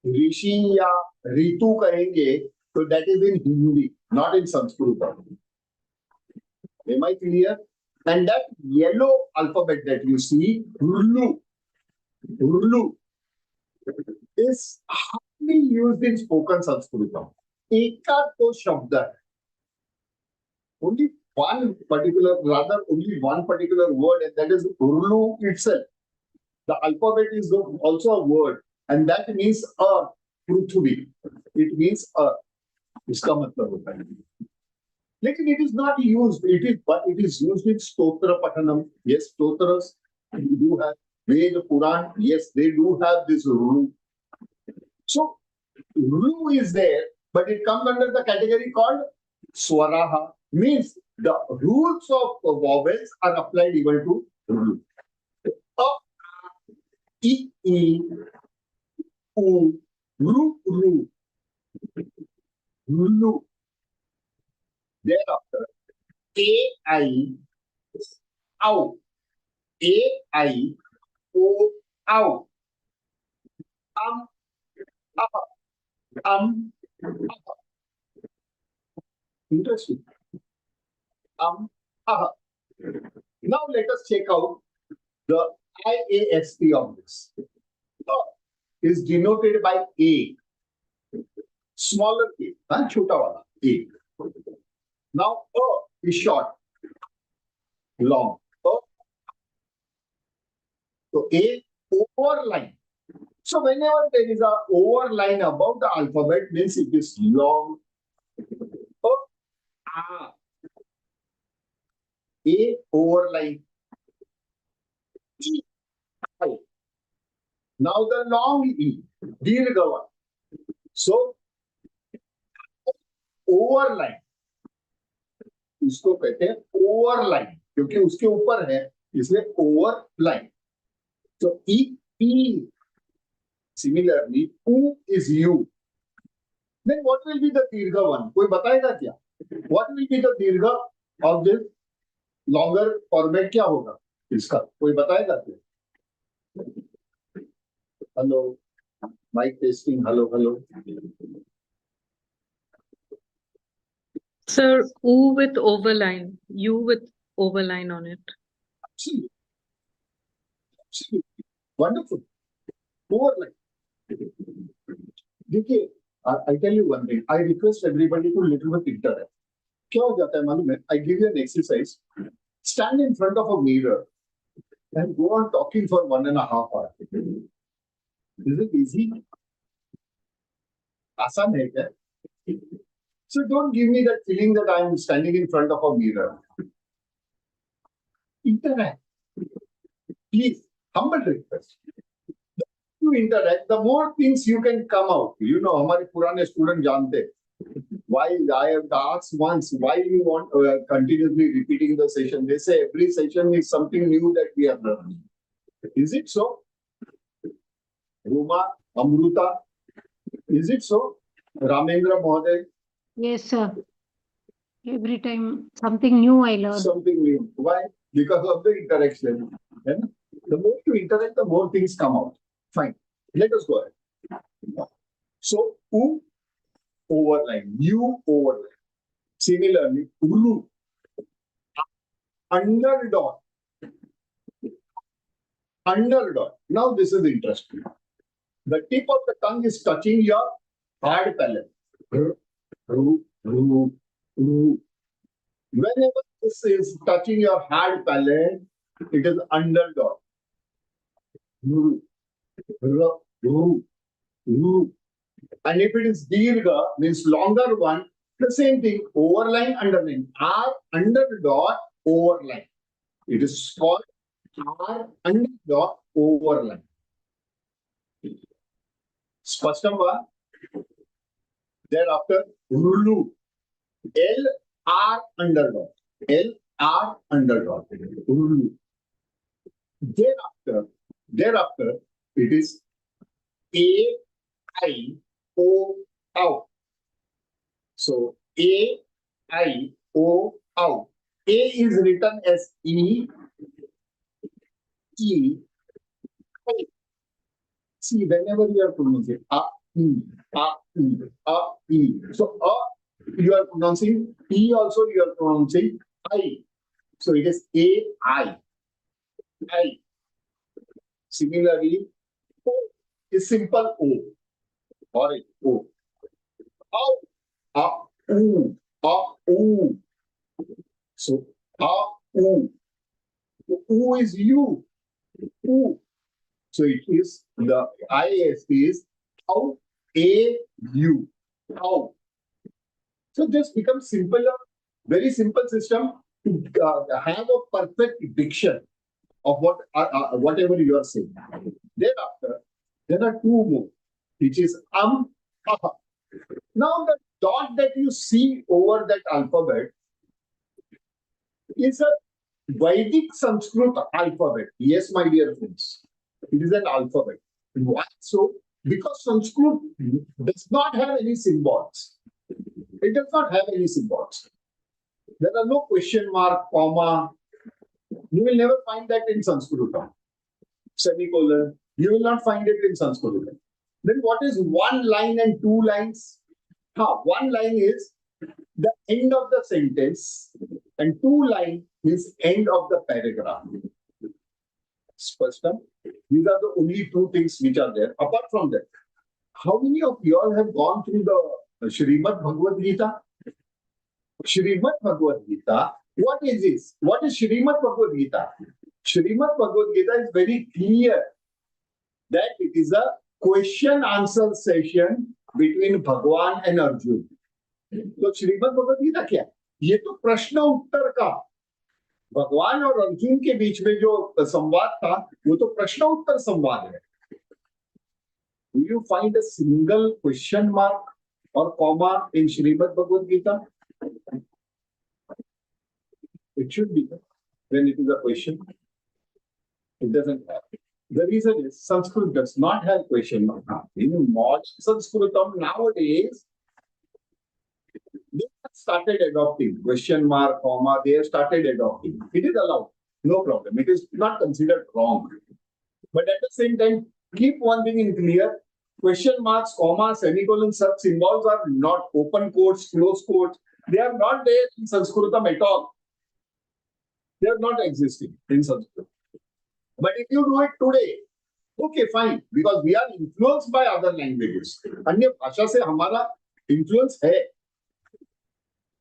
Rishi या ऋतु कहेंगे तो that is in Hindi, not in Sanskrit. Am I clear? And that yellow alphabet that you see, Urlu, Urlu, is hardly used in spoken Sanskrit. Eka to shabda. Only one particular word, and that is Urlu itself. The alphabet is also a word, and that means earth, Prithvi. It means earth. इसका मतलब होता है. लेकिन it is not used. But it is used in stotra pathanam. Yes, stotras do have Veda, Puran. Yes, they do have this rule. So rule is there, but it comes under the category called swaraha. Means the rules of vowels are applied even to rule. E, e, u, ru, ru. Lu. Thereafter, A-I, ow. A-I, O, ow. Interesting. Now let us check out the IAST of this. Is denoted by A. Smaller A, chota wala, A. Now, is short, long. So, A, overline. So, whenever there is an overline above the alphabet, means it is long. A, overline. E, I. Now, the long E, dirgha. So, overline, इसको कहते हैं overline, क्योंकि उसके ऊपर है इसलिए overline. तो ई ई सिमिलरली उ is U. Then what will be the दीर्घ वन? कोई बताएगा क्या? व्हाट विल बी द दीर्घ ऑफ दिस लॉन्गर फॉर्मेट? क्या होगा इसका? कोई बताएगा क्या? Hello, mic testing. Hello hello. Sir, U with overline, U with overline on it. Absolutely. Absolutely. Wonderful. Overline. देखिए, I tell you one thing. I request everybody to little bit interact. क्या हो जाता है मालूम है? I give you an exercise. Stand in front of a mirror and go on talking for 1.5 hours. Is it easy? आसान है क्या? So don't give me that feeling that I am standing in front of a mirror. Interact. Please, humble request. The more you interact, the more things you can come out. You know, हमारे पुराने student जानते. why I have asked once, why you want continuously repeating the session? They say every session is something new that we are learning. Is it so? Ruma, Amruta, is it so? Ramendra Mohoday? Yes, sir. Every time something new I learn. Something new. Why? Because of the interaction. And the more you interact, the more things come out. Fine. Let us go ahead. So, U overline, U overline. Similarly, Ulu, under dot. Under dot. Now this is interesting. The tip of the tongue is touching your hard palate. Whenever this is touching your hard palate, it is under dot. And if it is dirgha, means longer one, the same thing, overline, underline. R under dot, overline. It is called R under dot, overline. Spashtam va? Thereafter, Rulu. L R under dot. L R under dot. Rulu. Thereafter, it is A I O out. So A I O out. A is written as E I. See, whenever you are pronouncing A I. So you are pronouncing E also, you are pronouncing I. So it is A I. Similarly, O is simple O. Or O. U. So U. U is you. U. So it is the IS is how A U. How. So just becomes simpler, very simple system to have a perfect diction of whatever you are saying. Thereafter, there are two more, which is aha. Now the dot that you see over that alphabet is a Vedic Sanskrit alphabet. Yes, my dear friends, it is an alphabet. Why so? Because Sanskrit does not have any symbols. It does not have any symbols. There are no question mark, comma. You will never find that in Sanskrit. Semicolon. You will not find it in Sanskrit. Then what is one line and two lines? One line is the end of the sentence and two line is end of the paragraph. Spashtam. These are the only two things which are there. Apart from that, how many of you all have gone through the Srimad Bhagavad Gita? Srimad Bhagavad Gita. What is this? What is Srimad Bhagavad Gita? Srimad Bhagavad Gita is very clear that it is a question-answer session between Bhagwan and Arjun. तो श्रीमद् भगवद गीता क्या है? ये तो प्रश्न उत्तर का भगवान और अर्जुन के बीच में जो संवाद था वो तो प्रश्न उत्तर संवाद है. Do you find a single question mark or comma in Srimad Bhagavad Gita? It should be when it is a question. It doesn't have. The reason is Sanskrit does not have question mark. In modern Sanskritam nowadays, they have started adopting question mark, comma. They have started adopting. It is allowed, no problem. It is not considered wrong. But at the same time, keep one thing in clear: question marks, comma, semicolons, such symbols are not open quotes, close quotes. They are not there in Sanskritam at all. They are not existing in Sanskrit. But if you do it today, okay, fine, because we are influenced by other languages. अन्य भाषा से हमारा influence है.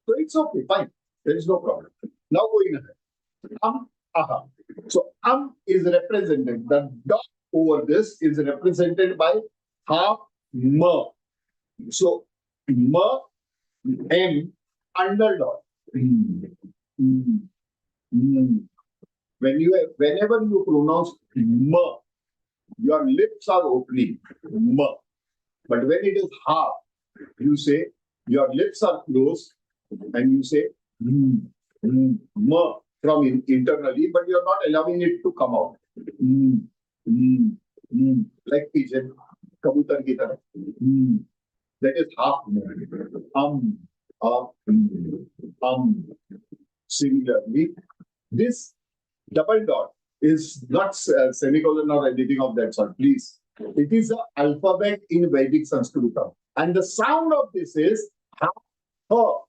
So it's okay, fine. There is no problem. Now going ahead. Aha. So is represented. The dot over this is represented by half ma. So ma, m, under dot. Whenever you pronounce ma, your lips are opening. Ma. But when it is half, you say your lips are closed and you say from internally, but you're not allowing it to come out. Like pigeon, kabutar ki tarah. That is half. Similarly, this double dot is not semicolon or anything of that sort, please. It is an alphabet in Vedic Sanskrit. And the sound of this is ha. How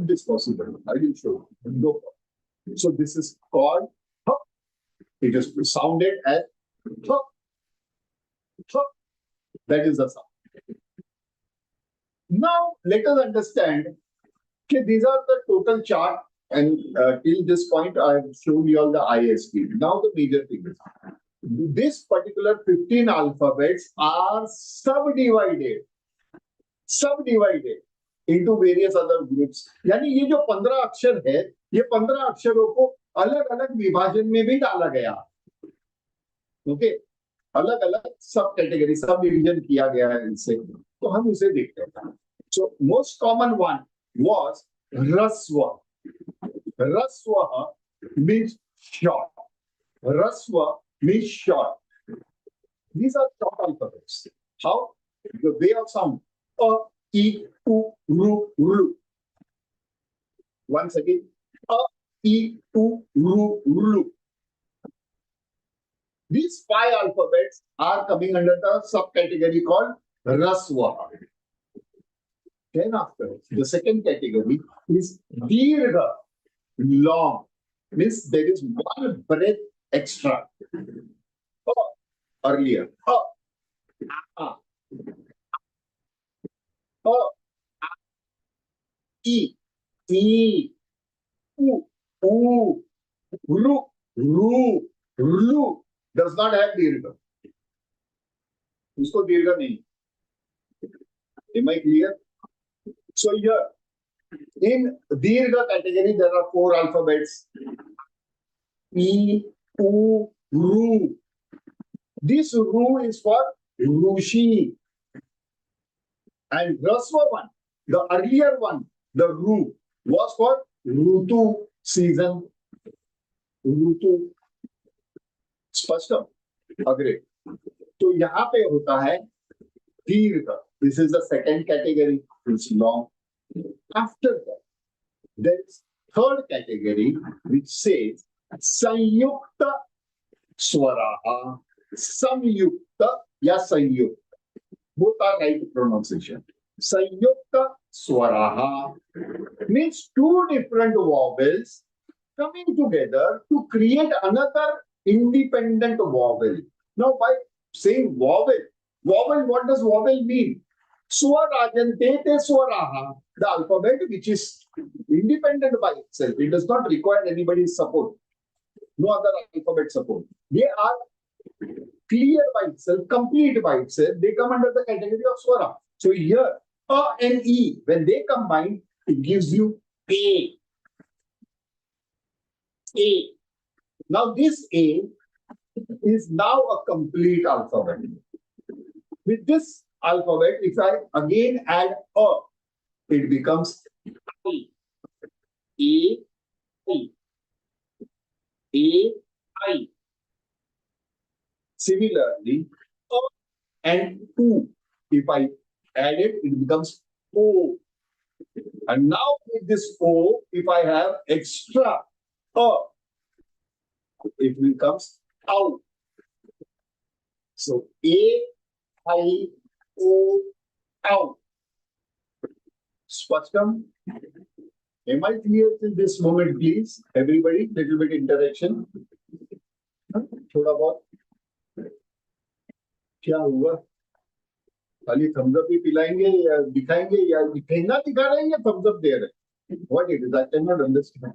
is this possible? I will show you. So this is called ha. It is sounded as ha. Ha. That is the sound. Now let us understand that these are the total chart, and till this point I have shown you all the ISP. Now the major thing is this particular 15 alphabets are subdivided into various other groups. यानी ये जो 15 अक्षर है, ये 15 अक्षरों को अलग अलग विभाजन में भी डाला गया. ओके, अलग अलग सब कैटेगरी, सब डिवीजन किया गया है इनसे. तो हम उसे देखते हैं. So most common one was Raswa. Raswa means short. Raswa means short. These are short alphabets. How? The way of sound. A, E, U, Ru, Ru. Once again. A, E, U, Ru, Ru. These 5 alphabets are coming under the subcategory called Raswa. Then after, the second category is Dirgha, long. Means there is one breath extra. Earlier. E, E, U, U, Ru, Ru, Ru. Does not have Dirgha. Usko Dirgha nahi. Am I clear? So here, in Dirgha category, there are 4 alphabets. E, U, Ru. This Ru is for Rushi. And Raswa one, the earlier one, the Ru, was for Rutu, season. Rutu. स्पष्ट. Agreed. तो यहाँ पे होता है दीर्घ. This is the second category. It's long. After that, there is third category which says Sanyukta Swaraha. Samyukta ya Sanyukta. Both are right pronunciation. Sanyukta Swaraha means 2 different vowels coming together to create another independent vowel. Now, by saying vowel, what does vowel mean? Swarajante swaraha, the alphabet which is independent by itself. It does not require anybody's support. No other alphabet support. They are clear by itself, complete by itself. They come under the category of swara. So here, A and E, when they combine, it gives you A. A. Now this A is now a complete alphabet. With this alphabet, if I again add A, it becomes I. A, I. A, I. Similarly, A and U, if I add it, it becomes O. And now with this O, if I have extra A, it becomes out. So A, I, O, out. Spashtam? Am I clear till this moment, please? Everybody, little bit interaction. थोड़ा बहुत क्या हुआ? खाली thumbs up ही पिलाएंगे या दिखाएंगे या ठेंगा दिखा रहे हैं या thumbs up दे रहे हैं? What it is? I cannot understand.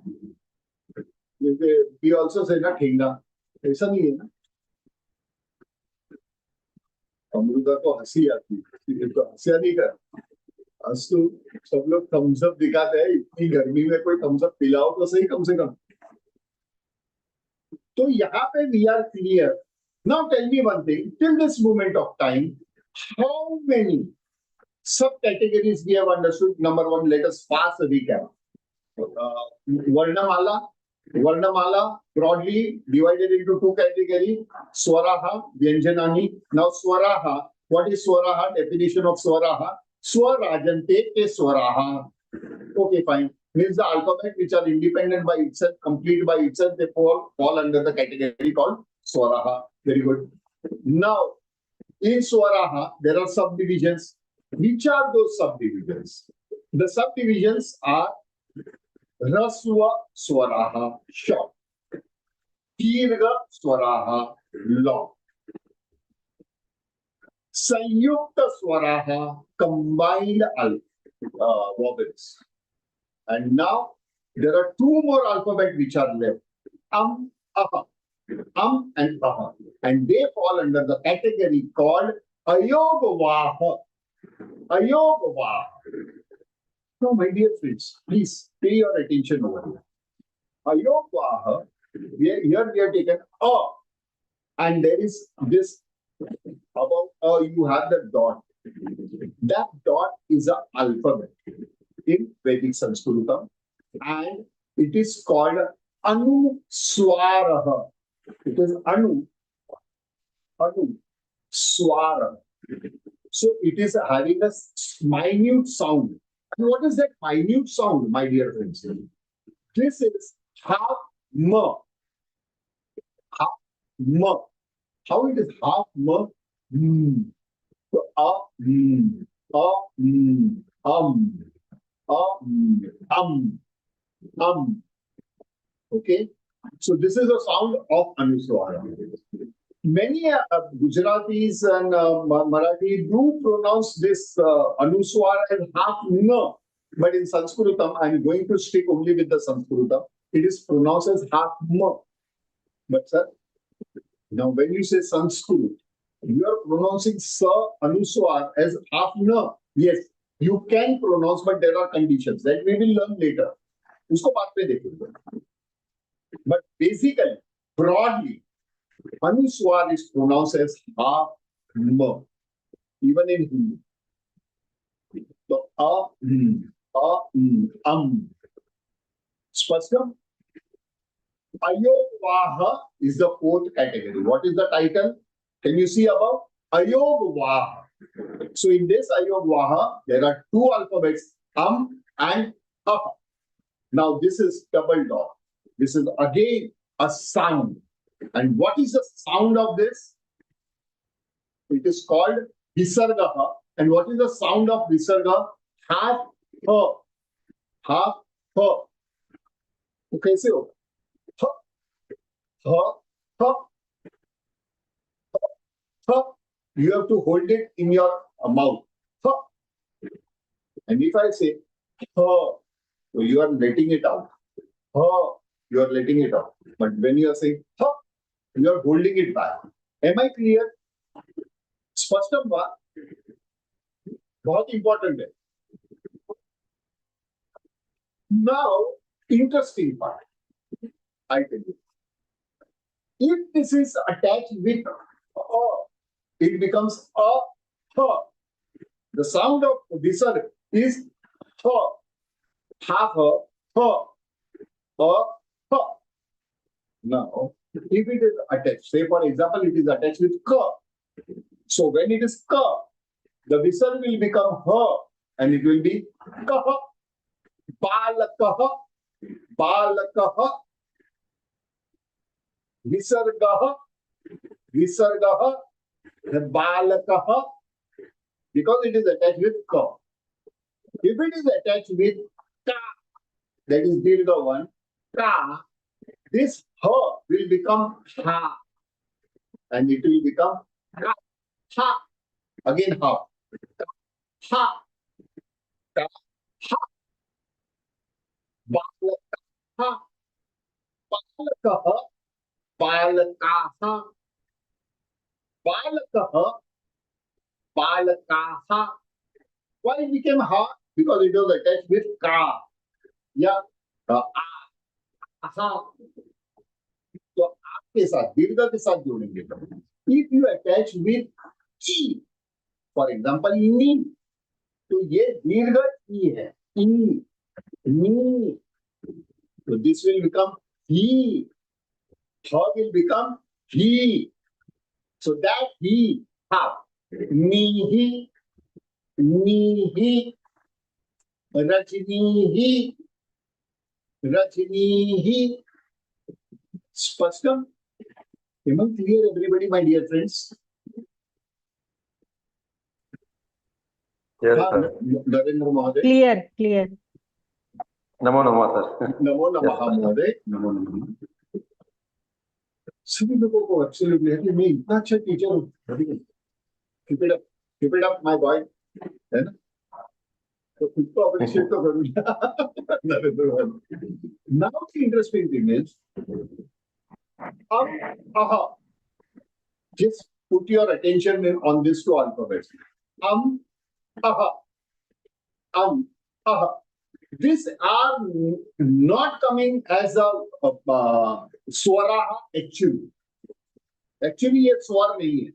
We also say ना ठेंगा, ऐसा नहीं है ना? अमृता को हंसी आती है, तो हंसिया नहीं कर. आज तो सब लोग thumbs up दिखाते हैं, इतनी गर्मी में कोई thumbs up पिलाओ तो सही कम से कम. तो यहाँ पे we are clear. Now tell me one thing, till this moment of time, how many Subcategories we have understood. Number one, let us fast recap. Varnamala. Varnamala broadly divided into two categories. Swaraha, Vyanjanani. Now Swaraha. What is Swaraha? Definition of Swaraha. Swarajante ke Swaraha. Okay, fine. Means the alphabet which are independent by itself, complete by itself, they fall under the category called Swaraha. Very good. Now, in Swaraha, there are subdivisions. Which are those subdivisions? The subdivisions are Raswa Swaraha, short. Dirgha Swaraha, long. Sanyukta Swaraha, combined vowels. And now there are two more alphabet which are left. Aha. And aha. And they fall under the category called Ayogvaha. Ayogvaha. Now, my dear friends, please pay your attention over here. Ayogvaha, here we have taken A. And there is this above A, you have the dot. That dot is an alphabet in Vedic Sanskritam, and it is called Anuswaraha. It is Anu Swara. So it is having a minute sound. And what is that minute sound, my dear friends? This is half ma. Half ma. How it is half ma? So Okay. So this is a sound of Anuswara. Many Gujaratis and Marathi do pronounce this Anuswara as half na, but in Sanskritam, I'm going to stick only with the Sanskritam. It is pronounced as half ma. But sir, now when you say Sanskrit, you are pronouncing sa Anuswar as half na. Yes, you can pronounce, but there are conditions that we will learn later. Usko baad mein dekhenge. But basically, broadly, Anuswar is pronounced as half ma, even in Hindi. So Spashtam. Ayogvaha is the fourth category. What is the title? Can you see above? Ayogvaha. So in this Ayogvaha, there are two alphabets, and ha. Now this is double dot. This is again a sound. And what is the sound of this? It is called Visarga. And what is the sound of Visarga? Half ha. Half ha. Okay, so ha, ha, ha, ha. You have to hold it in your mouth. Ha. And if I say ha, so you are letting it out. Ha, you are letting it out. But when you are saying ha, you are holding it back. Am I clear? Spashtam va? Bahut important hai. Now, interesting part. I tell you. If this is attached with a, it becomes a ha. The sound of visarga is ha. Half a, ha. A, ha. Now, if it is attached, say for example, it is attached with ka. So when it is ka, the visarga will become ha, and it will be kaha. Balakaha. Balakaha. Visargaha. Visargaha. Balakaha. Because it is attached with ka. If it is attached with ka, that is dirgha one, ka, this ha will become ha. And it will become ha. Ha. Again ha. Ha. Ha. Ha. Balakaha. Balakaha. Balakaha. Balakaha. Balakaha. Why it became ha? Because it was attached with ka. Yeah. Ha. तो आपके साथ दीर्घ के साथ जोड़ेंगे. If you attach with e, for example, ni, तो ये दीर्घ ई है, ई, नी. So this will become he. Ha will become he. So that he, ha, nihi, nihi, rajnihi, rajnihi. Spashtam? Am I clear, everybody, my dear friends? Yes, हाँ, sir. Narendra महोदय. Clear, clear. Namo Namo, sir. नमो नमः Yes, sir. महोदय. नमो नमः. सभी लोगों को absolutely है कि मैं इतना अच्छा टीचर हूँ. Keep it up, my boy. है ना? तो खुद को अप्रिशिएट तो करूँगा. नरेंद्र महोदय. Now the interesting thing is, aha. Just put your attention on these two alphabets. Aha. Aha. These are not coming as a swara actually. Actually, ये स्वर नहीं है.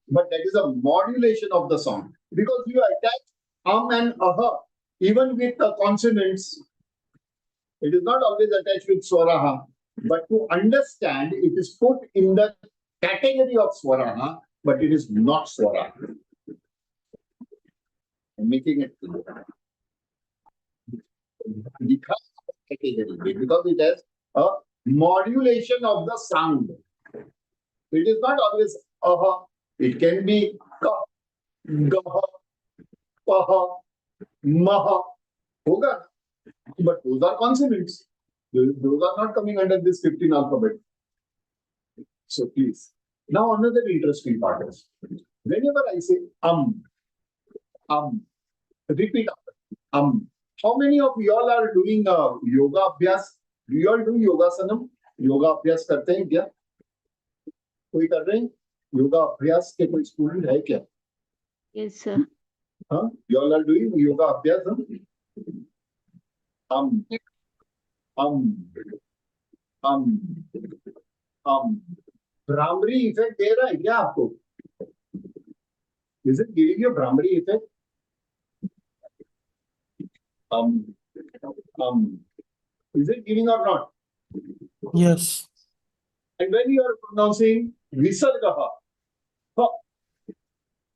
But that is a modulation of the sound. Because you attach and aha even with the consonants. It is not always attached with swaraha. But to understand, it is put in the category of swaraha, but it is not swara. I'm making it clear. Because it has a modulation of the sound. It is not always aha. It can be ka, gaha, paha, maha. Hoga. But those are consonants. Those are not coming under this 15 alphabet. So please. Now another interesting part is, whenever I say repeat after how many of you all are doing yoga abhyas? Do you all do yoga sanam? Yoga abhyas करते हैं क्या? कोई कर रहे हैं? योगा अभ्यास के कोई स्टूडेंट है क्या? Yes, sir. हाँ? You all are doing yoga अभ्यास? भ्रामरी इफेक्ट दे रहा है क्या आपको? Is it giving you bhramari effect? Is it giving or not? Yes. And when you are pronouncing visargaha, ha,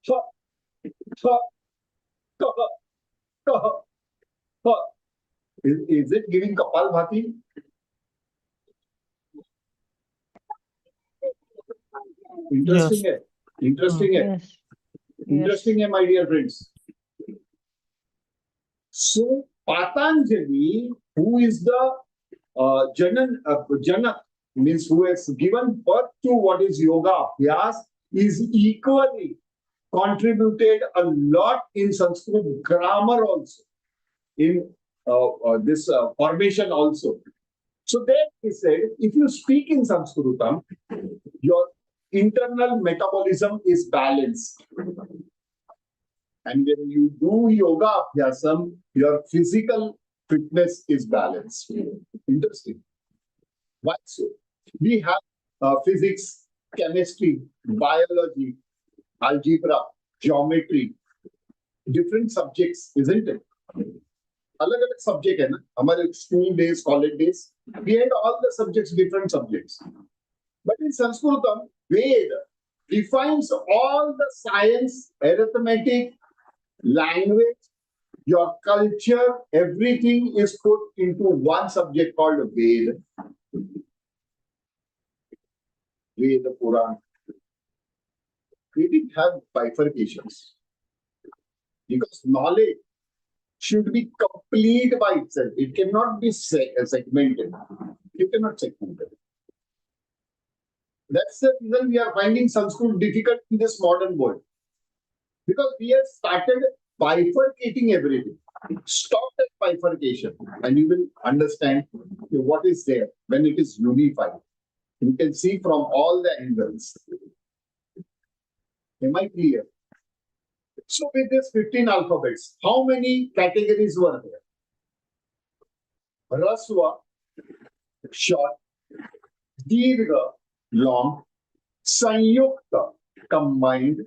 ha, ha, kaha, kaha, ha, is it giving kapal bhati? Interesting है. Interesting है. Yes. Interesting है, my dear friends. So Patanjali, who is the Janak, means who has given birth to what is yoga abhyas, is equally contributed a lot in Sanskrit grammar also, in this formation also. So there he said, if you speak in Sanskritam, your internal metabolism is balanced. And when you do yoga abhyasam, your physical fitness is balanced. Interesting. Why so? We have physics, chemistry, biology, algebra, geometry, different subjects, isn't it? अलग-अलग subject है ना? हमारे school days, college days, we had all the subjects, different subjects. But in Sanskritam, Veda defines all the science, arithmetic, language, your culture, everything is put into one subject called Veda. Veda Puran. We didn't have bifurcations. Because knowledge should be complete by itself. It cannot be segmented. You cannot segment it. That's the reason we are finding Sanskrit difficult in this modern world. Because we have started bifurcating everything. Stop that bifurcation and you will understand what is there when it is unified. You can see from all the angles. Am I clear? So with this 15 alphabets, how many categories were there? Raswa, short, Dirgha, long, Sanyukta, combined,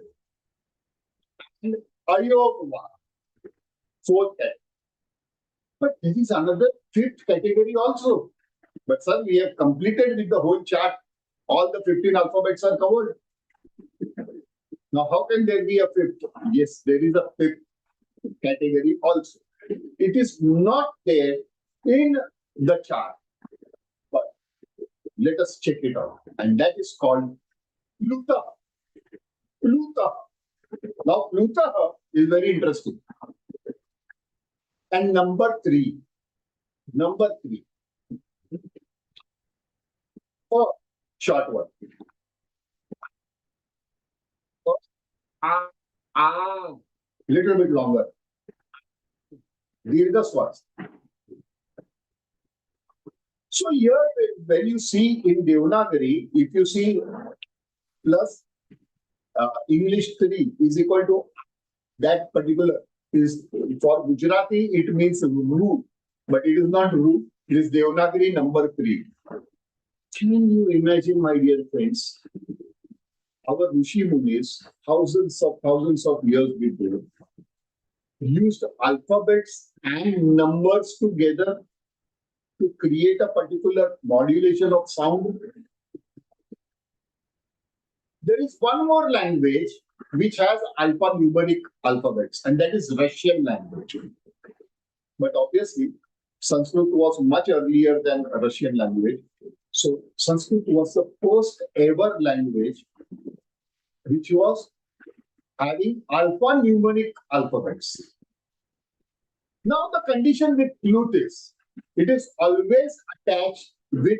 and Ayogva, fourth category. But there is another fifth category also. But sir, we have completed with the whole chart. All the 15 alphabets are covered. Now, how can there be a fifth? Yes, there is a fifth category also. It is not there in the chart. But let us check it out. And that is called Pluta. Pluta. Now, Pluta is very interesting. And number three. Oh, short one. Little bit longer. Dirgha swars. So here, when you see in Devanagari, if you see plus English 3 is equal to that particular is for Gujarati, it means Ru, but it is not Ru, it is Devanagari number 3. Can you imagine, my dear friends, our Rishi Munis, thousands of years before, used alphabets and numbers together to create a particular modulation of sound. There is one more language which has alphanumeric alphabets, and that is Russian language. But obviously, Sanskrit was much earlier than Russian language. So Sanskrit was the first ever language which was having alphanumeric alphabets. Now the condition with flute is, it is always attached with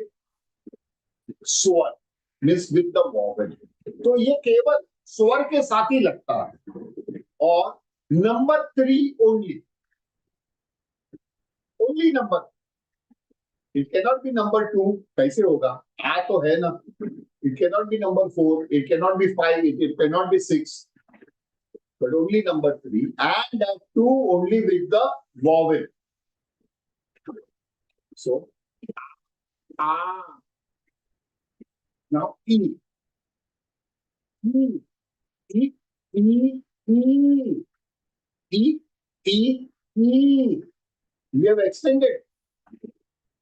swar, means with the vowel. तो ये केवल स्वर के साथ ही लगता है और number 3 only number. It cannot be number 2. कैसे होगा? आ तो है ना. It cannot be number 4. It cannot be 5. It cannot be 6. But only number 3, and that 2 only with the vowel. So, now E. E. E. E. E. E. E. E. We have extended.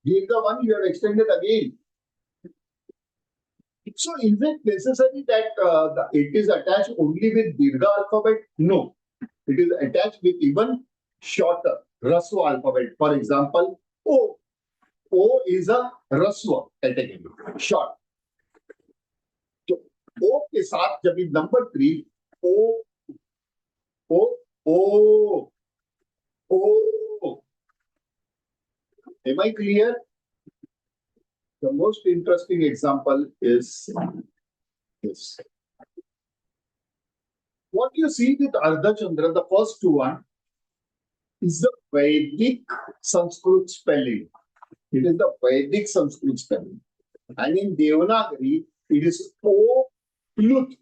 Dirgha 1, you have extended again. So, is it necessary that it is attached only with Dirgha alphabet? No. It is attached with even shorter Raswa alphabet. For example, O. O is a Raswa category, short. So, O के साथ जब ये number 3, O, O, O, O. Am I clear? The most interesting example is this. What you see with Ardha Chandra, the first one, is the Vedic Sanskrit spelling. It is the Vedic Sanskrit spelling. And in Devanagari, it is O, Plut,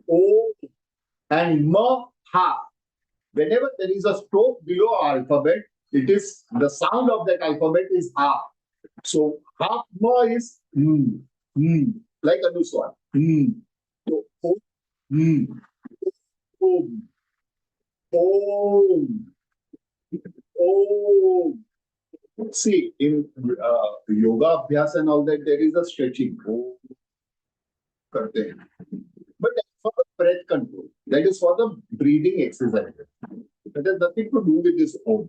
O, and Ma, Ha. Whenever there is a stroke below alphabet, it is the sound of that alphabet is Ha. So, Ha, Ma is like Anuswar. So, O, Om, Om, Om. See, in yoga abhyas and all that, there is a stretching. Om, karte hain. But that's for the breath control. That is for the breathing exercise. That has nothing to do with this Om.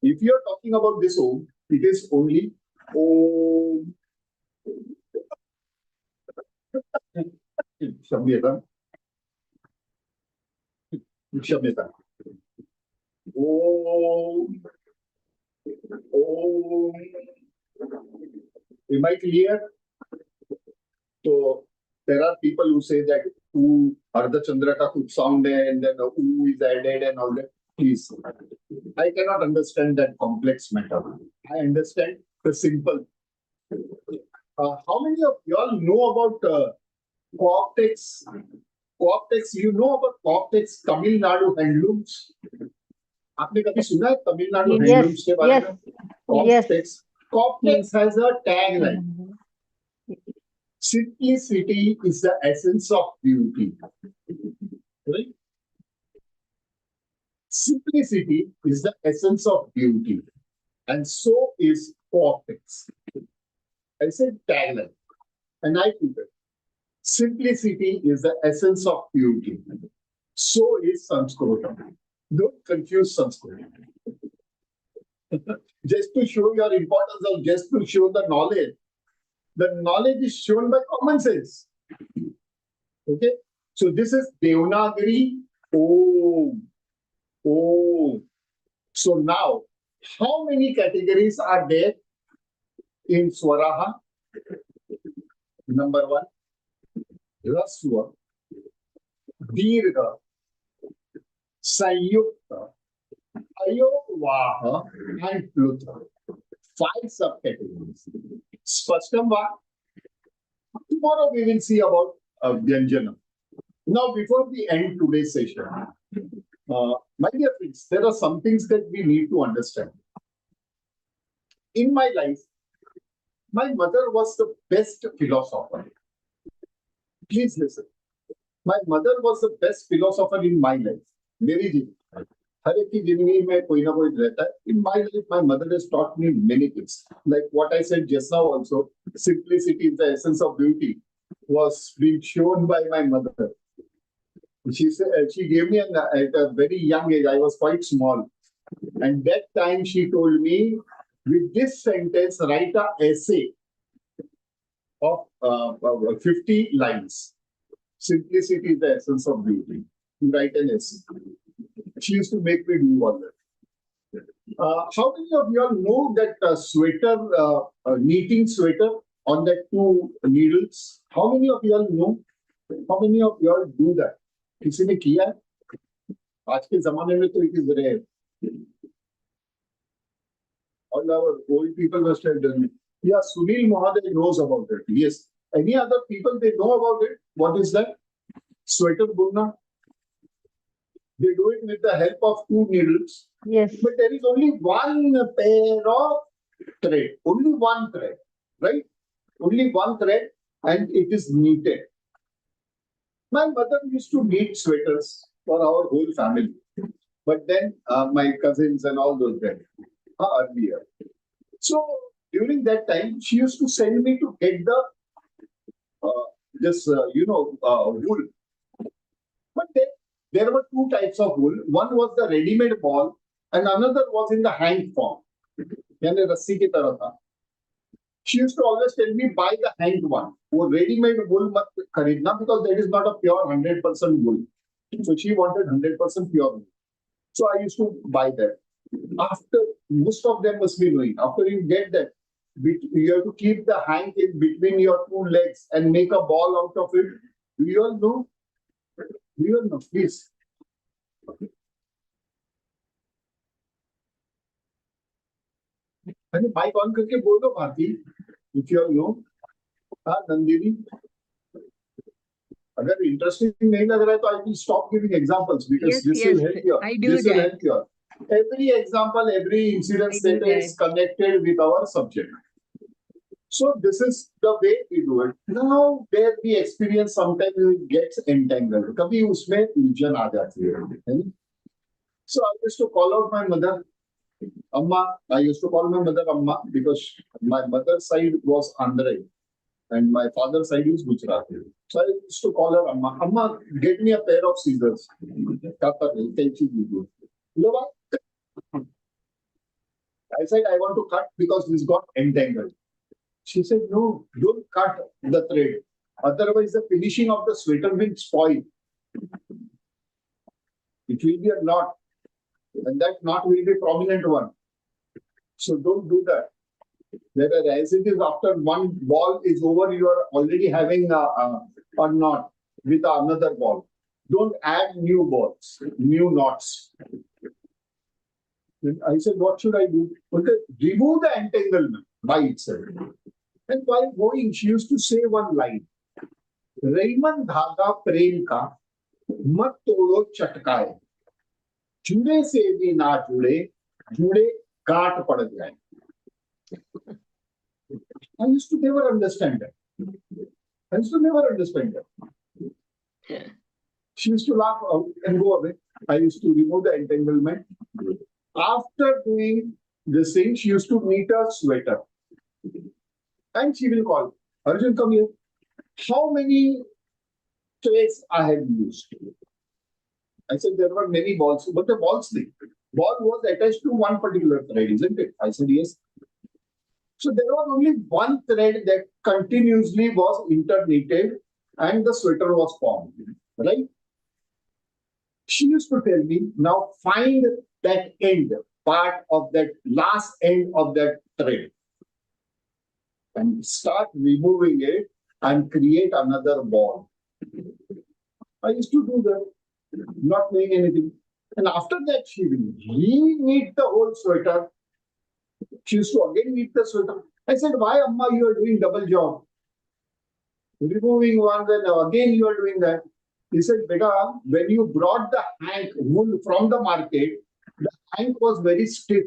If you are talking about this Om, it is only Om. Shamyata. Shamyata. Om. Om. Am I clear? So there are people who say that Ardha Chandra ka kuch sound hai and then U is added and all that. Please, I cannot understand that complex matter. I understand the simple. How many of you all know about co-optex? Co-optex, you know about co-optex Tamil Nadu handlooms? आपने कभी सुना है Tamil Nadu handlooms के बारे में? Co-optex has a tagline. Simplicity is the essence of beauty. Right? Simplicity is the essence of beauty, and so is poetics. I said tagline, and I put it. Simplicity is the essence of beauty. So is Sanskrit. Don't confuse Sanskrit. Just to show your importance or just to show the knowledge is shown by common sense. Okay? So this is Devanagari Om. Om. So now, how many categories are there in Swaraha? Number 1, Raswa, Dirgha, Sanyukta, Ayogvaha, and Plutha. 5 subcategories. Spashtam va? Tomorrow we will see about Vyanjana. Now, before we end today's session, my dear friends, there are some things that we need to understand. In my life, my mother was the best philosopher. Please listen. My mother was the best philosopher in my life. मेरी जिंदगी, हर एक की जिंदगी में कोई ना कोई रहता है. In my life, my mother has taught me many things. Like what I said just now also, simplicity is the essence of beauty, was being shown by my mother. She said, she gave me at a very young age, I was quite small. And that time she told me, with this sentence, write an essay of 50 lines. Simplicity is the essence of beauty. You write an essay. She used to make me do all that. How many of you all know that sweater, knitting sweater on that 2 needles? How many of you all know? How many of you all do that? किसी ने किया है? आज के जमाने में तो it is rare. All our old people must have done it. Yeah, Sunil Mahadev knows about it. Yes. Any other people they know about it? What is that? Sweater bunna. They do it with the help of 2 needles. Yes. But there is only one pair of thread. Only one thread, right? Only one thread, and it is knitted. My mother used to knit sweaters for our whole family. But then my cousins and all those guys earlier. So during that time, she used to send me to get the wool. But then there were 2 types of wool. One was the ready-made ball, and another was in the hang form. यानी रस्सी की तरह था. She used to always tell me, buy the hanged one. वो ready-made wool मत खरीदना, because that is not a pure 100% wool. So she wanted 100% pure wool. So I used to buy that. After, most of them must be knowing, after you get that, you have to keep the hang in between your 2 legs and make a ball out of it. Do you all know? Do you all know? Please. अरे mic on करके बोलो Bharti. If you all know. हाँ नंदिनी. अगर interesting नहीं लग रहा है तो I will stop giving examples, because Yes, this will yes, help you. I do This will that. help you. Every example, every incident I do that is connected with our subject. So this is the way we do it. Now, where we experience sometimes it gets entangled. कभी उसमें उलझन आ जाती है. So I used to call out my mother, Amma. I used to call my mother Amma because my mother's side was Andhra and my father's side is Gujarati. So I used to call her Amma. Amma, get me a pair of scissors. I said, I want to cut because this got entangled. She said, no, don't cut the thread. Otherwise, the finishing of the sweater will spoil. It will be a knot. And that knot will be a prominent one. So don't do that. Whereas as it is, after one ball is over, you are already having a knot with another ball. Don't add new balls, new knots. Then I said, what should I do? Okay, remove the entanglement by itself. And while going, she used to say one line. Raiman dhaga prem ka mat todo chatkaye. जुड़े से भी ना जुड़े, जुड़े काट पड़ जाए. I used to never understand that. I used to never understand that. She used to laugh out and go away. I used to remove the entanglement. After doing this thing, she used to knit a sweater. And she will call, Arjun, come here. How many threads I have used? I said there were many balls, but the balls thing. Ball was attached to one particular thread, isn't it? I said yes. So there was only one thread that continuously was interknitted and the sweater was formed, right? She used to tell me, now find that end, part of that last end of that thread and start removing it and create another ball. I used to do that, not knowing anything. And after that, she will re-knit the whole sweater. She used to again knit the sweater. I said, why, Amma, you are doing double job? Removing one, then again you are doing that. He said, Beta, when you brought the hank wool from the market, the hank was very stiff.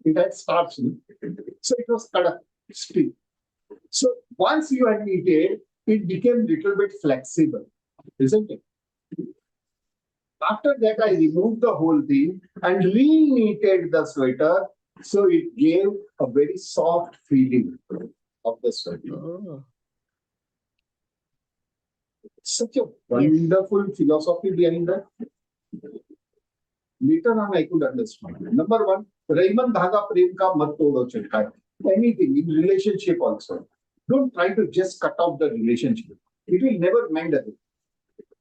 It had starch. So it was cut up, stiff. So once you had knitted, it became little bit flexible, isn't it? After that, I removed the whole thing and re-knitted the sweater. So it gave a very soft feeling of the sweater. Oh. Such a wonderful philosophy behind that. Later on, I could understand. Number one, Raymond Dhaga Prem ka mat todo chilka. Anything in relationship also. Don't try to just cut off the relationship. It will never mend it.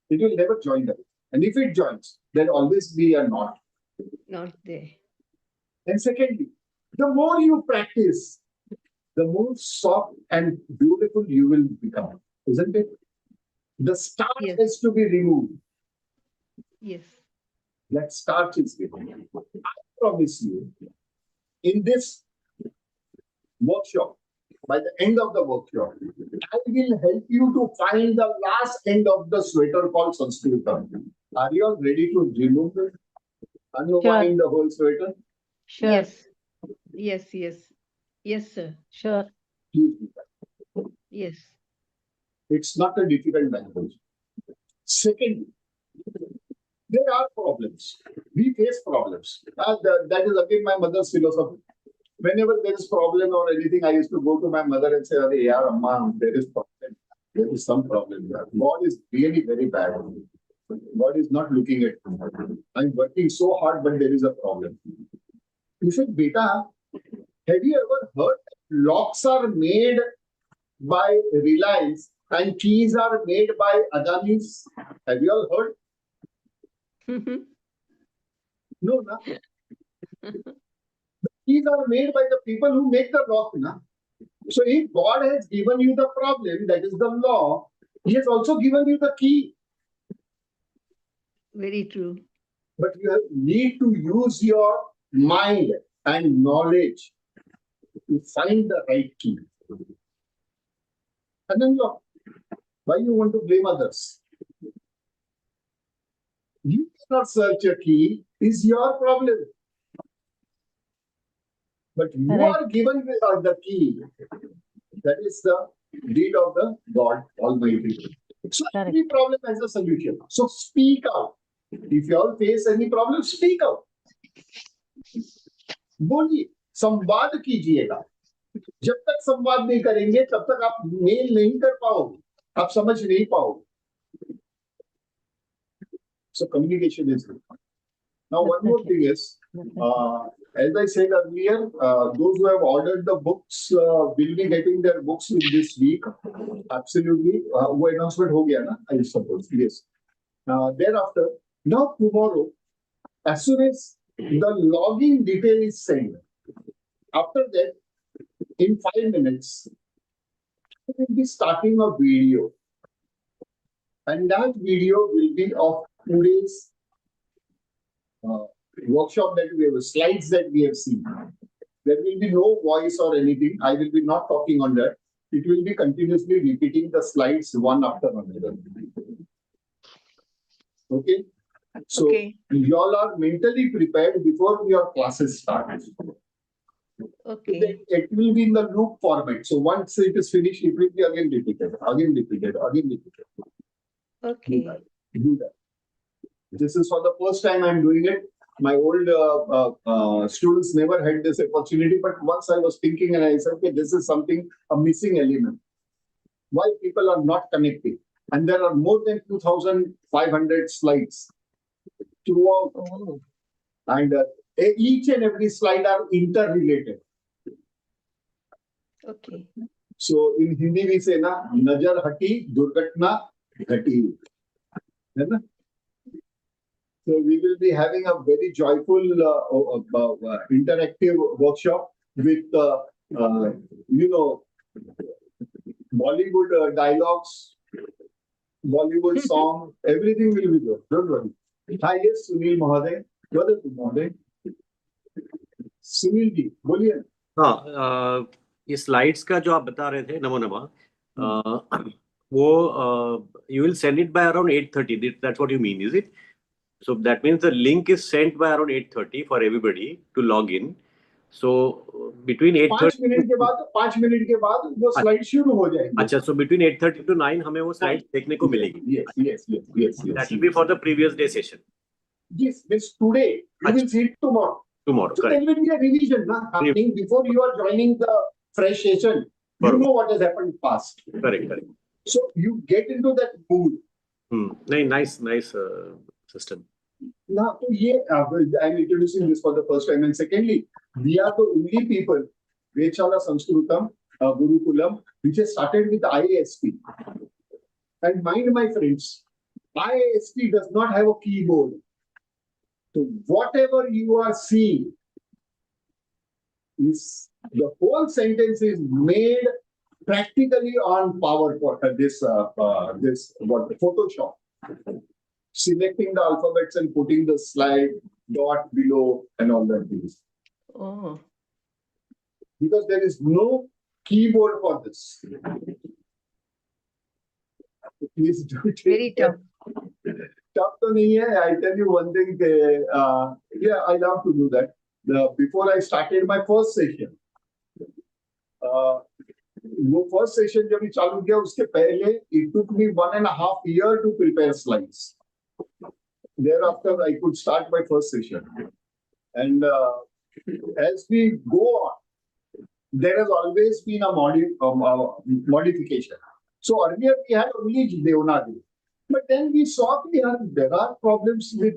It will never join it. And if it joins, there will always be a knot. Not there. And secondly, the more you practice, the more soft and beautiful you will become. Isn't it? The starch Yes. has to be removed. Yes. That starch is given. I promise you, in this workshop, by the end of the workshop, I will help you to find the last end of the sweater called Sanskritam. Are you all ready to remove it? Unwind the whole sweater? Sure. Yes. Yes, yes. Yes, sir. Sure. Please do that. Yes. It's not a difficult language. Secondly, there are problems. We face problems. That is again my mother's philosophy. Whenever there is problem or anything, I used to go to my mother and say, "Arey yaar, Amma, there is problem. There is some problem here. God is really very bad. God is not looking at me. I'm working so hard, but there is a problem." He said, "Beta, have you ever heard that locks are made by Reliance and keys are made by Adani's? Have you all heard?" No, na. The keys are made by the people who make the lock, na. So if God has given you the problem, that is the law, He has also given you the key. Very true. But you need to use your mind and knowledge to find the right key. And then look, why you want to blame others? You cannot search a key, is your problem. But you Correct. are given the key. That is the deed of the God Almighty. So Correct. every problem has a solution. So speak out. If you all face any problem, speak out. बोलिए, संवाद कीजिएगा. जब तक संवाद नहीं करेंगे, तब तक आप मेल नहीं कर पाओगे, आप समझ नहीं पाओगे. So communication is good. Now one more thing is, as I said earlier, those who have ordered the books will be getting their books in this week. Absolutely. वो announcement हो गया ना? I suppose. Yes. Thereafter, now tomorrow, as soon as the login detail is sent, after that, in 5 minutes, we will be starting a video. And that video will be of today's workshop that we have, slides that we have seen. There will be no voice or anything. I will be not talking on that. It will be continuously repeating the slides one after another. Okay? So, Okay. you all are mentally prepared before your classes start. Okay. It will be in the loop format. So, once it is finished, it will be again repeated, again repeated, again repeated. Okay. do that. This is for the first time I'm doing it. My old students never had this opportunity, but once I was thinking and I said, okay, this is something, a missing element. Why people are not connecting? And there are more than 2,500 slides throughout. Oh, And each and every slide are interrelated. okay. So in Hindi we say na, najar hati, durgatna ghati. है ना? So we will be having a very joyful interactive workshop with Bollywood dialogues, Bollywood song, everything will be there. Don't worry. Hi, yes, Sunil Mahaday. Vadastu Mahaday. Sunil ji बोलिए। हाँ, ये slides का जो आप बता रहे थे, नमो नमः, वो you will send it by around 8:30. That's what you mean, is it? So that means the link is sent by around 8:30 for everybody to log in. So between 8:30 5 minute के बाद वो स्लाइड शुरू हो जाएगी। अच्छा, so between 8:30 to 9 हमें वो slide देखने को मिलेगी। Yes. That will be for the previous day session. Yes, this today. You will see it tomorrow. Tomorrow, So correct. there will be a revision happening before you are joining the fresh session. You know what has happened past. Correct. So you get into that mood. Nice system. Now, I'm introducing this for the first time. And secondly, we are the only people, Vedshala Sanskritam, Gurukulam, which has started with IASP. And mind my friends, IASP does not have a keyboard. So whatever you are seeing, is the whole sentence is made practically on PowerPoint, this Photoshop. Selecting the alphabets and putting the slide dot below and all that things. Oh, Because there is no keyboard for this. Please do it. very tough. Tough to nahi hai. I tell you one thing. I love to do that. Before I started my first session, वो first session जब चालू किया उसके पहले it took me 1.5 years to prepare slides. Thereafter, I could start my first session. And as we go on, there has always been a modification. So earlier we had only Devanagari. But then we saw that there are problems with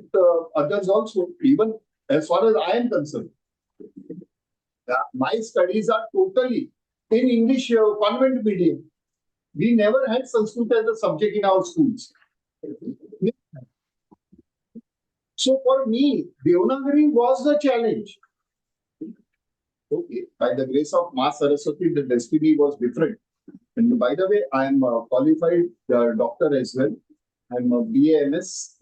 others also, even as far as I am concerned. My studies are totally in English convent medium. We never had Sanskrit as a subject in our schools. So for me, Devanagari was the challenge. Okay, by the grace of Ma Saraswati, the destiny was different. And by the way, I am a qualified doctor as well. I am a BAMS,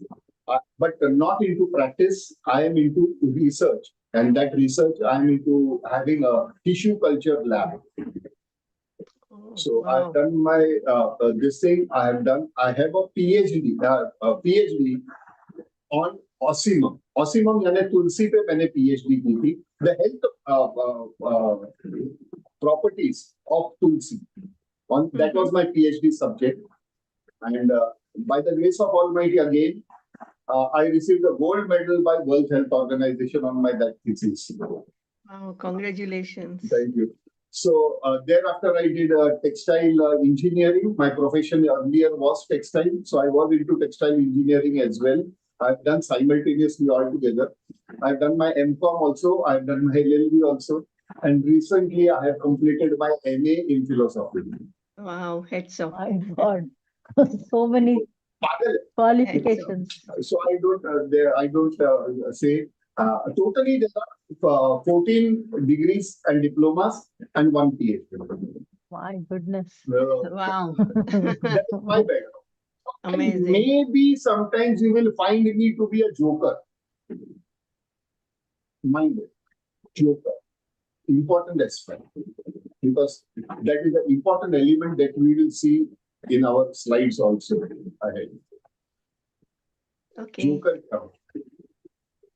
but not into practice. I am into research. And that research, I am into having a tissue culture lab. So Wow. I've done my this thing. I have a PhD on Osimum. Osimum यानी तुलसी पे मैंने PhD की थी. The health properties of tulsi. That was my PhD subject. And by the grace of Almighty again, I received a gold medal by World Health Organization on that thesis. Wow, congratulations. Thank you. So thereafter I did textile engineering. My profession earlier was textile. So I was into textile engineering as well. I've done simultaneously all together. I've done my MCOM also. I've done my LLB also. And recently I have completed my MA in philosophy. Wow, heads off. My God, so many qualifications. So I don't say totally there are 14 degrees and diplomas and 1 PhD. My goodness. Wow, That is my background. amazing. Maybe sometimes you will find me to be a joker. Mind it, joker. Important aspect. Because that is an important element that we will see in our slides also ahead. Okay. Joker count.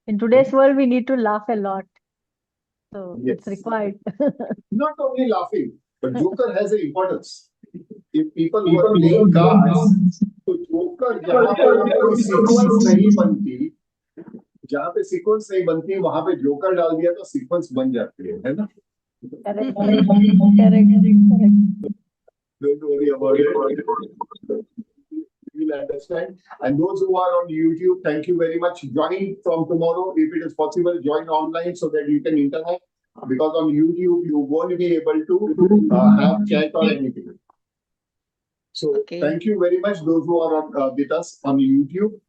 In today's world, we need to laugh a lot. So Yes. it's required. Not only laughing, but joker has an importance. if people who are playing cards, तो joker जहाँ पे कोई sequence नहीं बनती, जहाँ पे sequence नहीं बनती, वहां पे जोकर डाल दिया तो सीक्वेंस बन जाती है ना? Correct. Correct. Don't worry about it. We'll understand. And those who are on YouTube, thank you very much. Join from tomorrow, if it is possible, join online so that you can interact. Because on YouTube, you won't be able to have chat or anything. So Okay. thank you very much, those who are on, with us on YouTube.